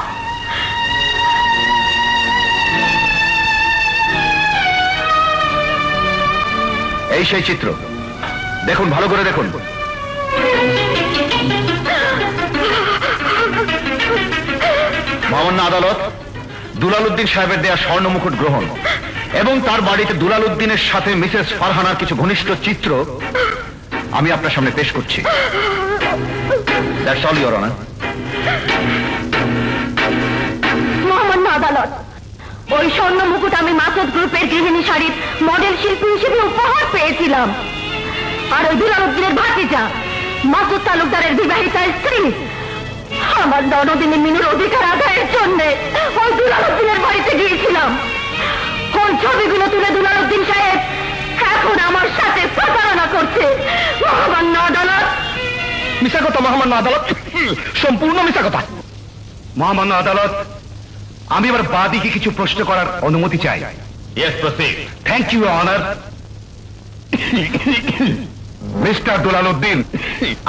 এই সেই চিত্র, দেখুন, ভালো করে দেখুন। মহামান্য আদালত, দুলাল উদ্দিন সাহেবের দেয়া স্বর্ণ মুকুট গ্রহণ এবং তার বাড়িতে দুলাল উদ্দিনের সাথে মিসেস ফারহানার কিছু ঘনিষ্ঠ চিত্র আমি আপনার সামনে পেশ করছি। That's all, your honour. মহামান্য আদালত, ওই স্বর্ণ মুকুট আমি মাসুদ গ্রুপের গৃহিণী শাড়ির মডেল শিল্পী হিসেবে উপহার পেয়েছিলাম। আর ওই দুলাল উদ্দিনের ভাতিজা মাসুদ তালুকদারের বিবাহিতা স্ত্রী আমার ননদিনী মিনুর অধিকার আদায়ের জন্য ওই দুলাল উদ্দিনের বাড়িতে গিয়েছিলাম। ওই ছবিগুলো তুলে দুলাল উদ্দিন সাহেব এখন আমার সাথে প্রতারণা করছে। মহামান্য আদালত। মিথ্যা কথা মহামান্য আদালত, সম্পূর্ণ মিথ্যা কথা। মহামান্য আদালত, আমি এবার বাদীকে কিছু প্রশ্ন করার অনুমতি চাই। Yes, proceed. Thank you, honour. Mister Dulal Uddin,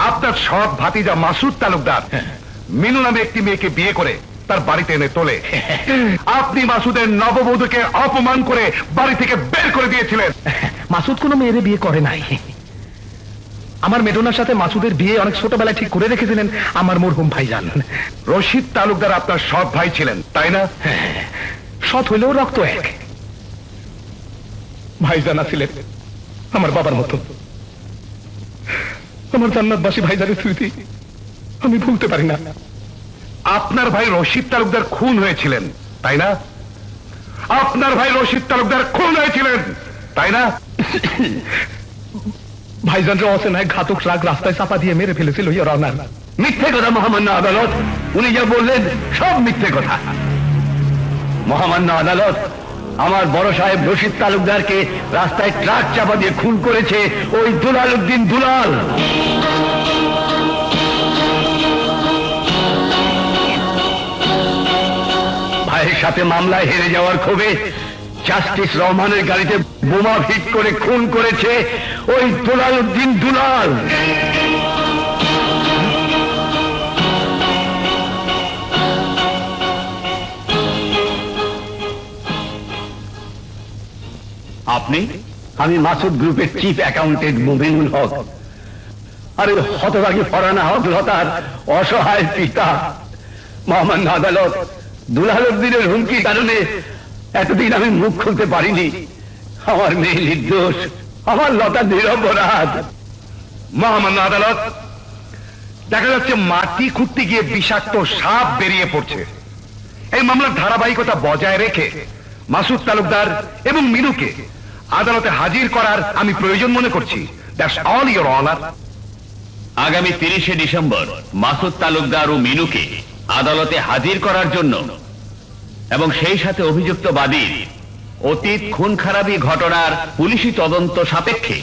আপনার সৎ ভাতিজা মাসুদ তালুকদার মিনু নামে একটি মেয়েকে বিয়ে করে তার বাড়িতে এনে তোলে। আপনি মাসুদের নববধূকে অপমান করে বাড়ি থেকে বের করে দিয়েছিলেন। মাসুদ কোনো মেয়েরে বিয়ে করে নাই। আমার মেডোনার সাথে মাসুদের বিয়ে অনেক ছোটবেলায় ঠিক করে রেখেছিলেন আমার মরহুম ভাইজান। রশিদ তালুকদার আপনার সৎ ভাই ছিলেন, তাই না? সৎ হইলেও রক্ত এক। ভাইজান ছিলেন আমার বাবার মতো। আমার জান্নাতবাসী ভাইজানের স্মৃতি আমি ভুলতে পারি না। আপনার ভাই রশিদ তালুকদার খুন হয়েছিলেন, তাই না? আপনার ভাই রশিদ তালুকদার খুন হয়েছিলেন, তাই না? ভাইজান অচেনায় ঘাতক রাগ রাস্তায় চাপা দিয়ে মেরে ফেলেছিল, ইওর অনার। মিথ্যে কথা মহামান্য আদালত, উনি যা বললেন সব মিথ্যে কথা। মহামান্য আদালত, আমার বড় সাহেব রশিদ তালুকদারকে রাস্তায় ট্রাক চাপা দিয়ে খুন করেছে ওই দুলাল উদ্দিন দুলাল। ভাইয়ের সাথে মামলায় হেরে যাওয়ার ক্ষোভে জাস্টিস রহমানের গাড়িতে বোমা ফিট করে খুন করেছে ওই দুলাল উদ্দিন দুলাল। আপনি? আমি মাসুদ গ্রুপের চিফ অ্যাকাউন্টেন্ট মুমিনুল হক। আরে হতভাগী ফরহানা হক লতার অসহায় পিতা। মহামান্য আদালত, দুলাল উদ্দিনের হুমকির কারণে এতদিন আমি মুখ খুলতে পারিনি। আমার মেয়ে নির্দোষ, আমার লতা নিরপরাধ। মহামান্য আদালত, দেখা যাচ্ছে মাটি খুঁড়তে গিয়ে বিষাক্ত সাপ বেরিয়ে পড়ছে। এই মামলার ধারাবাহিকতা বজায় রেখে মাসুদ তালুকদার এবং মিনুকে আদালতে হাজির করার আমি প্রয়োজন মনে করছি। That's all, your honour. আগামী 30শে ডিসেম্বর মাসুদ তালুকদার ও মিনুকে আদালতে হাজির করার জন্য এবং সেই সাথে অভিযুক্ত বাদীর অতীত খুন খারাপি ঘটনার পুলিশি তদন্ত সাপেক্ষে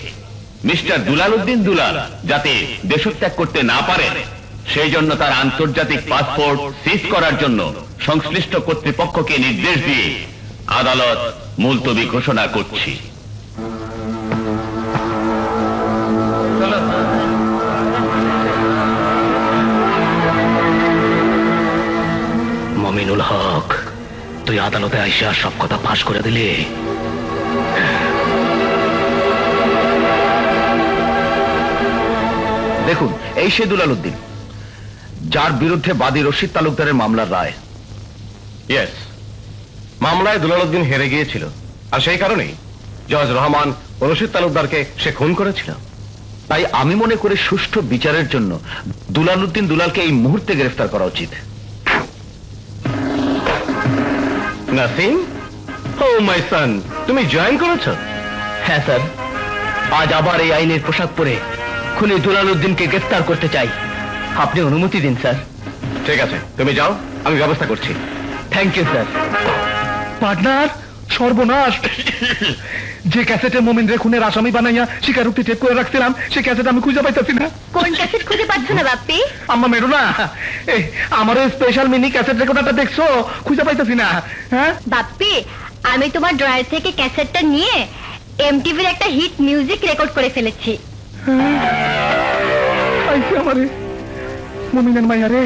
মিস্টার দুলাল উদ্দিন দুলাল যাতে দেশত্যাগ করতে না পারেন সেই জন্য তার আন্তর্জাতিক পাসপোর্ট সিজ করার জন্য সংশ্লিষ্ট কর্তৃপক্ষকে নির্দেশ দিয়ে আদালত মুলতবি ঘোষণা করছি। মমিনুল হক, তুই আদালতে আইসা সব কথা ফাঁস করে দিলে। দেখুন, এই সে দুলাল উদ্দিন যার বিরুদ্ধে বাদী রশিদ তালুকদারের মামলার রায়। ইয়েস, মামলায় দুলাল উদ্দিন হেরে গিয়েছিল, আর সেই কারণেই জজ রহমান রশিদ তালুকদারকে সে খুন করেছিল। তাই আমি মনে করি সুষ্ঠু বিচারের জন্য দুলালউদ্দিন দুলালকে এই মুহূর্তে গ্রেফতার করা উচিত। নাসিম, ও মাই সন, তুমি জয়েন করেছ? হ্যাঁ স্যার, আজ আবার এই আইনের পোশাক পরে খুনি দুলালউদ্দিনকে গ্রেফতার করতে চাই। আপনি অনুমতি দিন স্যার। ঠিক আছে, তুমি যাও, আমি ব্যবস্থা করছি। Thank you sir. পার্টনার, সর্বনাশ! যে ক্যাসেটে মোমিনরে খুনের আসামি বানাইয়া স্বীকারোক্তি টেপ করে রাখছিলাম, সে ক্যাসেট আমি খুঁজে পাইতেছি না। কোন ক্যাসেট খুঁজে পাচ্ছ না বাপ্পি? আম্মা মেরো না, এই আমার স্পেশাল মিনি ক্যাসেট রেকর্ডারটা দেখছো? খুঁজে পাইতেছি না। হ্যাঁ বাপ্পি, আমি তোমার ড্রয়ার থেকে ক্যাসেটটা নিয়ে এমটিভির একটা হিট মিউজিক রেকর্ড করে ফেলেছি। আইসে আমারে মোমিনের মাইয়ারে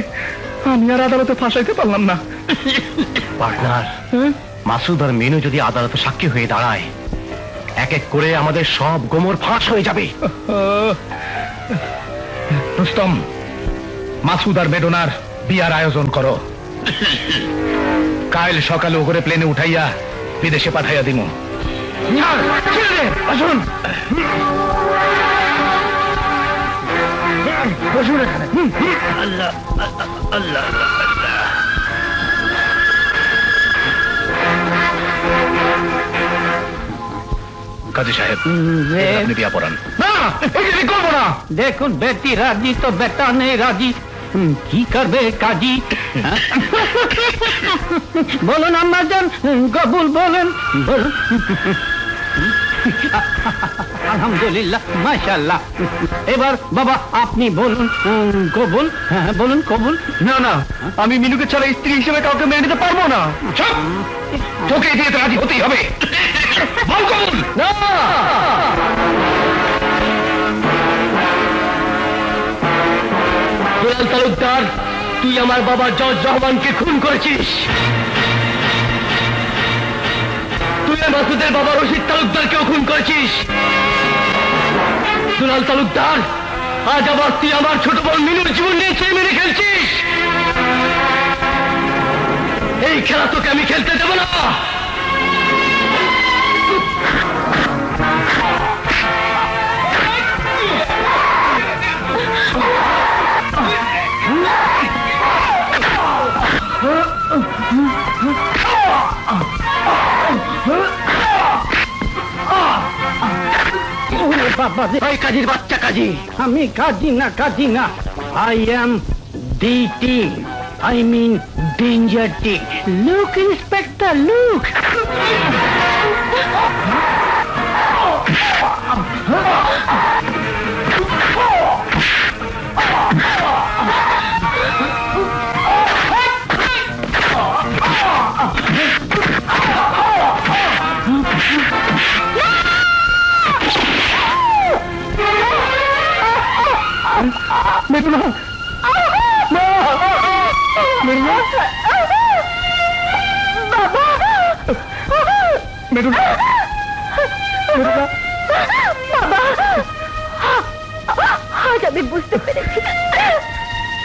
আমি আর আদালতে ফাঁসাইতে পারলাম না। পার্টনার, হ্যাঁ? মাসুদ আর মিনু যদি আদালতে সাক্ষী হয়ে দাঁড়ায়, এক এক করে আমাদের সব গোমর ফাঁস হয়ে যাবে। রুস্তম, মাসুদ আর বেডোনার বিয়ার আয়োজন করো। কাল সকালে ওগরে প্লেনে উঠাইয়া বিদেশে পাঠাইয়া দিমু। আসুন, বসুন এখানে। আল্লাহ আল্লাহ। কাজী সাহেব, আপনি বিয়া পড়ান। না, এখানে করবো না। দেখুন, বেটি রাজি তো বেটা নেই রাজি, কি করবে কাজী? বলুন আম্মাজান, কবুল বলেন, বলুন। আলহামদুলিল্লাহ, মাশাআল্লাহ। এবার বাবা আপনি বলুন, কবুল। হ্যাঁ বলুন, কবুল। না না, আমি মিনুকে ছাড়া স্ত্রী হিসেবে কাউকে মেনে নিতে পারবো না। চুপ! তোকে দিয়ে রাজি হতেই হবে। বল কবুল। না, দুলাল তালুকদার, তুই আমার বাবা জজ রহমানকে খুন করেছিস। তুই মাসুদের বাবা রশিদ তালুকদারকেও খুন করেছিস। দুলাল তালুকদার, আজ আবার তুই আমার ছোট বোন মিনুর জীবন নিয়ে চেয়ে মেরে খেলছিস। এই খেলা তোকে আমি খেলতে দেব না। বাবা, ওই কাজীর বাচ্চা কাজী, আমি কাজী না, কাজী না, I am DT, I mean danger tick. Look inspector, look. Meruna, Meruna, Meruna, Meruna. বাবা, আজ আমি বুঝতে পেরেছি,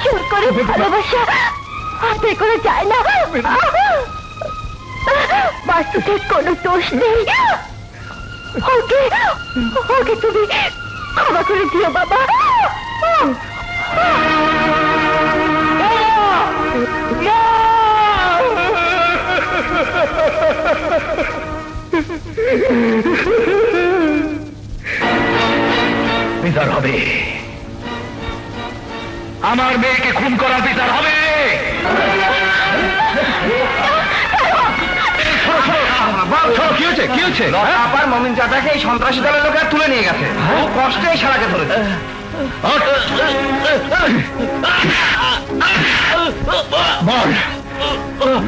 জোর করে ভালোবাসা হাতে করে যায় না। বাস্তুদের কোনো দোষ নেই। ওকে ওকে তুমি ক্ষমা করে দিও বাবা। বিচার হবে, আমার মেয়েকে খুন করার বিচার হবে। কি হয়েছে? কি হয়েছে? আপার মমিন চাচাকে এই সন্ত্রাসী দলের লোকেরা তুলে নিয়ে গেছে। খুব কষ্টে এই শালাকে ধরেছে। বল,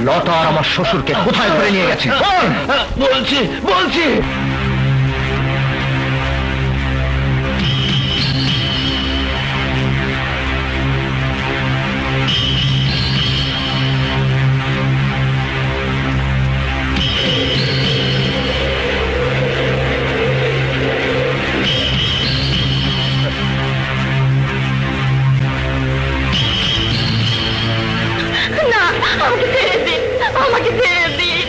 লতা আর আমার শ্বশুরকে কোথায় ধরে নিয়ে গেছে? বলছি বলছি। না, আমাকে ছেড়ে দিন, আমাকে ছেড়ে দিন।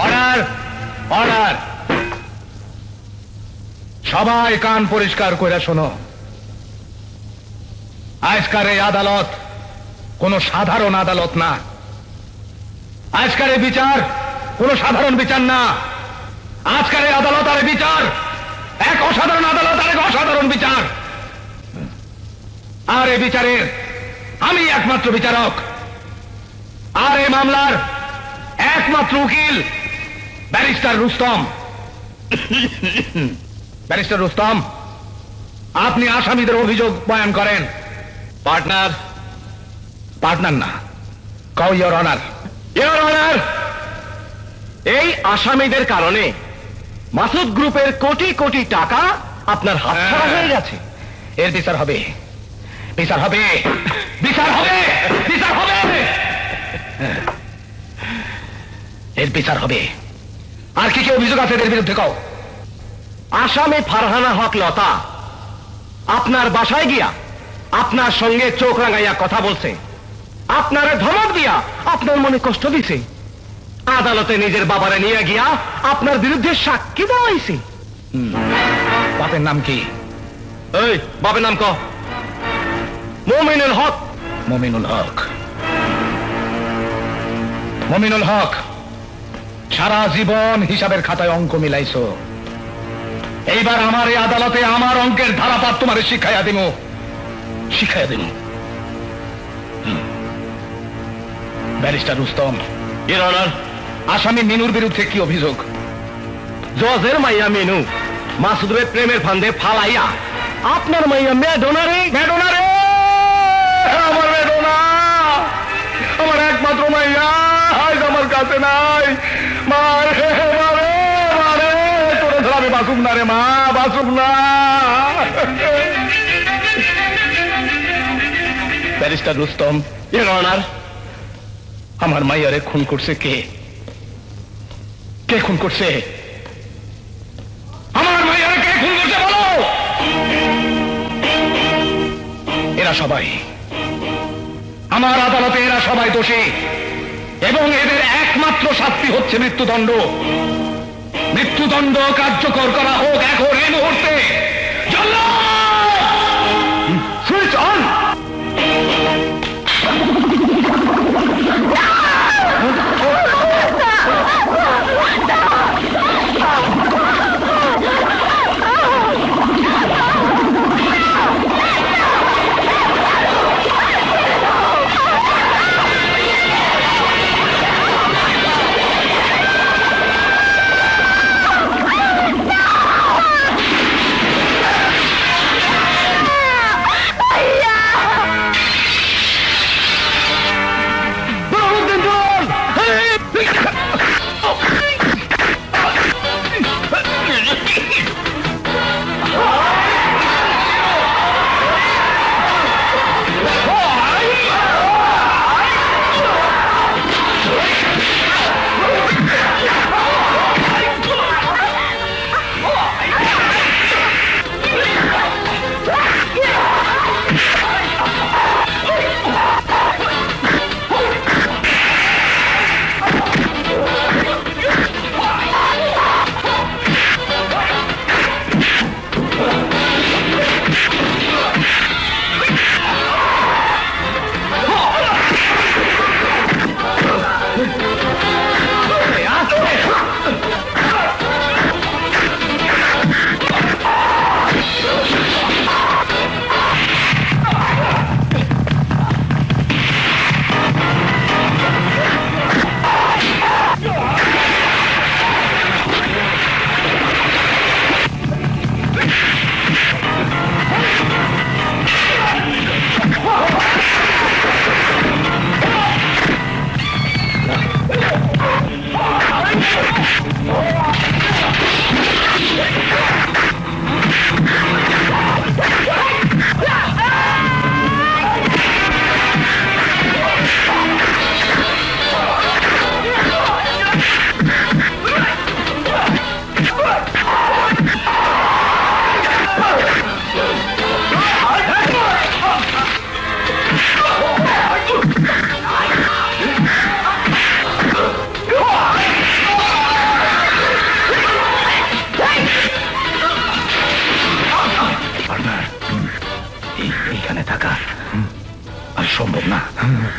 Order, order. সবাই কান পরিষ্কার করে শোনো। আজকার এই আদালত কোন সাধারণ আদালত না। আজকার এই বিচার কোন সাধারণ বিচার না। আজকার এই আদালত আর বিচার এক অসাধারণ আদালত আর এক অসাধারণ বিচার। আর এই বিচারের আমি একমাত্র বিচারক, আর এই মামলার একমাত্র উকিল ব্যারিস্টার রুস্তম। ব্যারিস্টার রুস্তম, আপনি আসামিদের অভিযোগ বয়ান করেন। পার্টনার, পার্টনার না, কও ইওর অনার। ইওর অনার, এই আসামিদের কারণে মাসুদ গ্রুপের কোটি কোটি টাকা আপনার হাতছাড়া হয়ে গেছে। এর বিচার হবে, বিচার হবে, বিচার হবে, বিচার হবে, এর বিচার হবে। আর কি কি অভিযোগ আছে এদের বিরুদ্ধে কও। আসামি ফারহানা হক লতা আপনার বাসায় গিয়া আপনার সঙ্গে চোখ রাঙাইয়া কথা বলছে, আপনার ধমক দিয়া আপনার মনে কষ্ট দিছে, আদালতে নিজের বাবারে নিয়ে গিয়া আপনার বিরুদ্ধে সাক্ষী দেওয়া হয়েছে। বাপের নাম কি? এই বাপের নাম ক। মুমিনুল হক। মমিনুল হক। মমিনুল হক, সারা জীবন হিসাবের খাতায় অঙ্ক মিলাইছো। এইবার আমার এই আদালতে আমার অঙ্কের ধারাপাত তোমারে শিখাইয়া দিব, শিখাইয়া দিব। ব্যারিস্টার রুস্তম। ইওর অনার, আসামি মিনুর বিরুদ্ধে কি অভিযোগ? জজের মাইয়া মিনু মাসুদের প্রেমের ফান্দে ফালাইয়া আপনার মাইয়া মেডোনারে। মেডোনা রে, আমার মেডোনা, আমার একমাত্র মাইয়া আজ আমার কাছে নাই। মারে মারে মারে, তোরে ধর আমি বাসুক না রে মা, বাসুক না। ব্যারিস্টার রুস্তম। ইওর অনার, আমার মাইয়ারে খুন করছে কে? কে খুন করছে? আমার মাইয়ারে কে খুন করছে বলো। এরা সবাই আমার আদালতে, এরা সবাই দোষী এবং এদের একমাত্র শাস্তি হচ্ছে মৃত্যুদণ্ড। মৃত্যুদণ্ড কার্যকর করা হোক এখন এই মুহূর্তে। Switch on.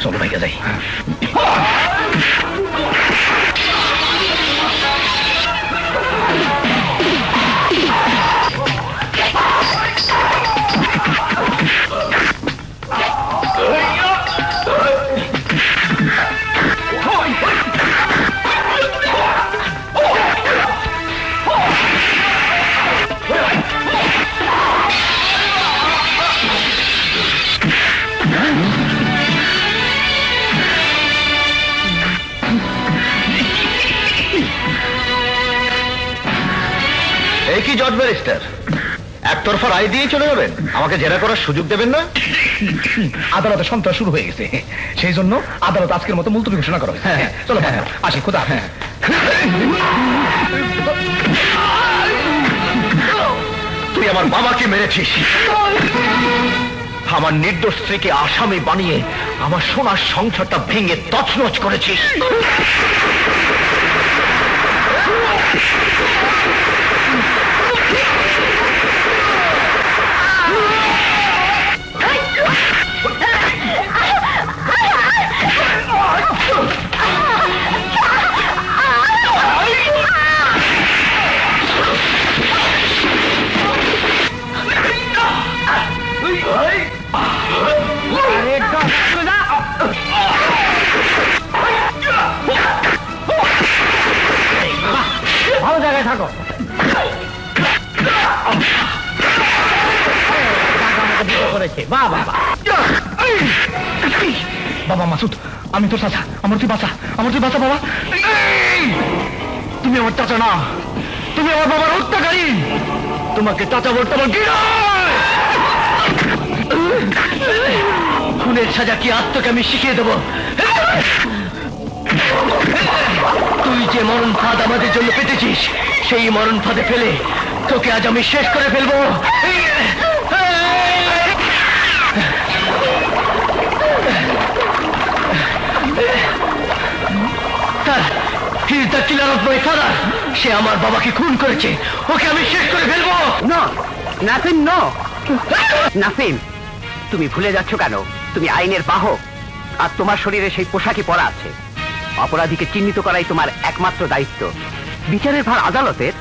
চলো ভাইয়া যাই। এই কি জজ ব্যারিস্টার, একতরফা রায় দিয়ে চলে যাবেন? আমাকে জেরা করার সুযোগ দেবেন না? আদালতে সন্ত্রাস শুরু হয়ে গেছে, সেই জন্য আদালত আজকের মতো মুলতবি ঘোষণা করা হয়েছে। চলো আসি, খোদা। তুই আমার বাবাকে মেরেছিস, আমার নির্দোষ স্ত্রীকে আসামি বানিয়ে আমার সোনার সংসারটা ভেঙে তছনছ করেছিস। ভালো জায়গায় থাকো। করেছে বাবা। বাবা মাসুদ, আমি তোর চাচা, আমার তুই বাঁচা, আমার তুই বাঁচা বাবা। তুমি আমার চাচা না, তুমি আমার বাবার হত্যাকারী। তোমাকে চাচা বলতে আমার কি খুনের সাজা কি আজ তোকে আমি শিখিয়ে দেবো। তুই যে মরণ ফাঁদ আমাদের জন্য পেতেছিস, সেই মরণ ফাঁদে ফেলে তোকে আজ আমি শেষ করে ফেলবো। সে আমার বাবাকে খুন করেছে, ওকে আমি শেষ করে ফেলবো। না নাসিম, নো নাসিম, তুমি ভুলে যাচ্ছ কেন? তুমি আইনের বাহক, আর তোমার শরীরে সেই পোশাকই পরা আছে। অপরাধীকে চিহ্নিত করাই তোমার একমাত্র দায়িত্ব। বিচারের ভার আদালতের।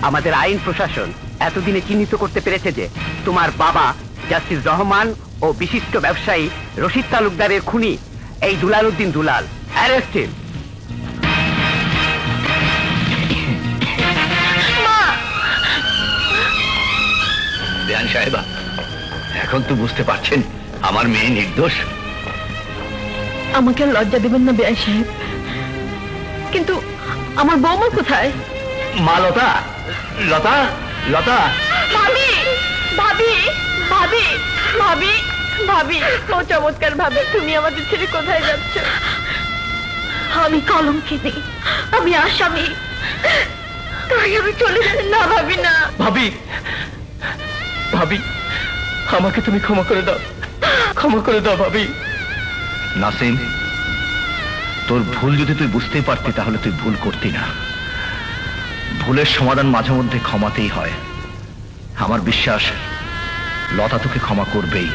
আমাদের আইন প্রশাসন এতদিনে চিহ্নিত করতে পেরেছে যে তোমার বাবা জাস্টিস রহমান ও বিশিষ্ট ব্যবসায়ী রশিদ তালুকদারের খুনি এই দুলাল উদ্দিন দুলাল। অ্যারেস্টেড। বেয়ান সাহেবা, এখন তো বুঝতে পারছেন আমার মেয়ে নির্দোষ। আমাকে আর লজ্জা দেবেন না বেআই সাহেব, কিন্তু আমার বৌমা কোথায়? মা লতা, লতা, লতা। ভাবি, ভাবি, ভাবি, ভাবি, ভাবি, ও চমৎকার ভাবে, তুমি আমাদের ছেড়ে কোথায় যাচ্ছ? আমি কলঙ্কিনী, আমি আসামি, তাই আমি চলে যাচ্ছি। না ভাবি, না ভাবি, ভাবি, আমাকে তুমি ক্ষমা করে দাও, ক্ষমা করে দাও ভাবি। নাসিম, তোর ভুল যদি তুই বুঝতেই পারতি তাহলে তুই ভুল করতি না। ভুলের সমাধান মাঝে মধ্যে ক্ষমাতেই হয়। আমার বিশ্বাস লতা তোকে ক্ষমা করবেই,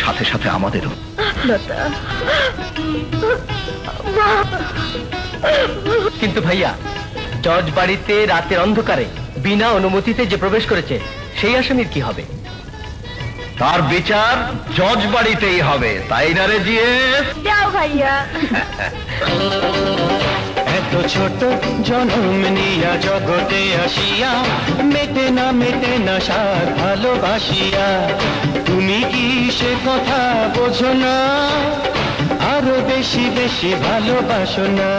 সাথে সাথে আমাদেরও। লতা, কিন্তু ভাইয়া, জজ বাড়িতে রাতের অন্ধকারে বিনা অনুমতিতে যে প্রবেশ করেছে সেই আসামির কি হবে? তার বিচার জজ বাড়িতেই হবে, তাই না রে জিএস? যাও ভাইয়া। এত ছোট জন্ম নিয়া জগতে আসিয়া মেটে না সার ভালোবাসিয়া। তুমি কি সে কথা বোঝো না? আরো বেশি বেশি ভালোবাসো না।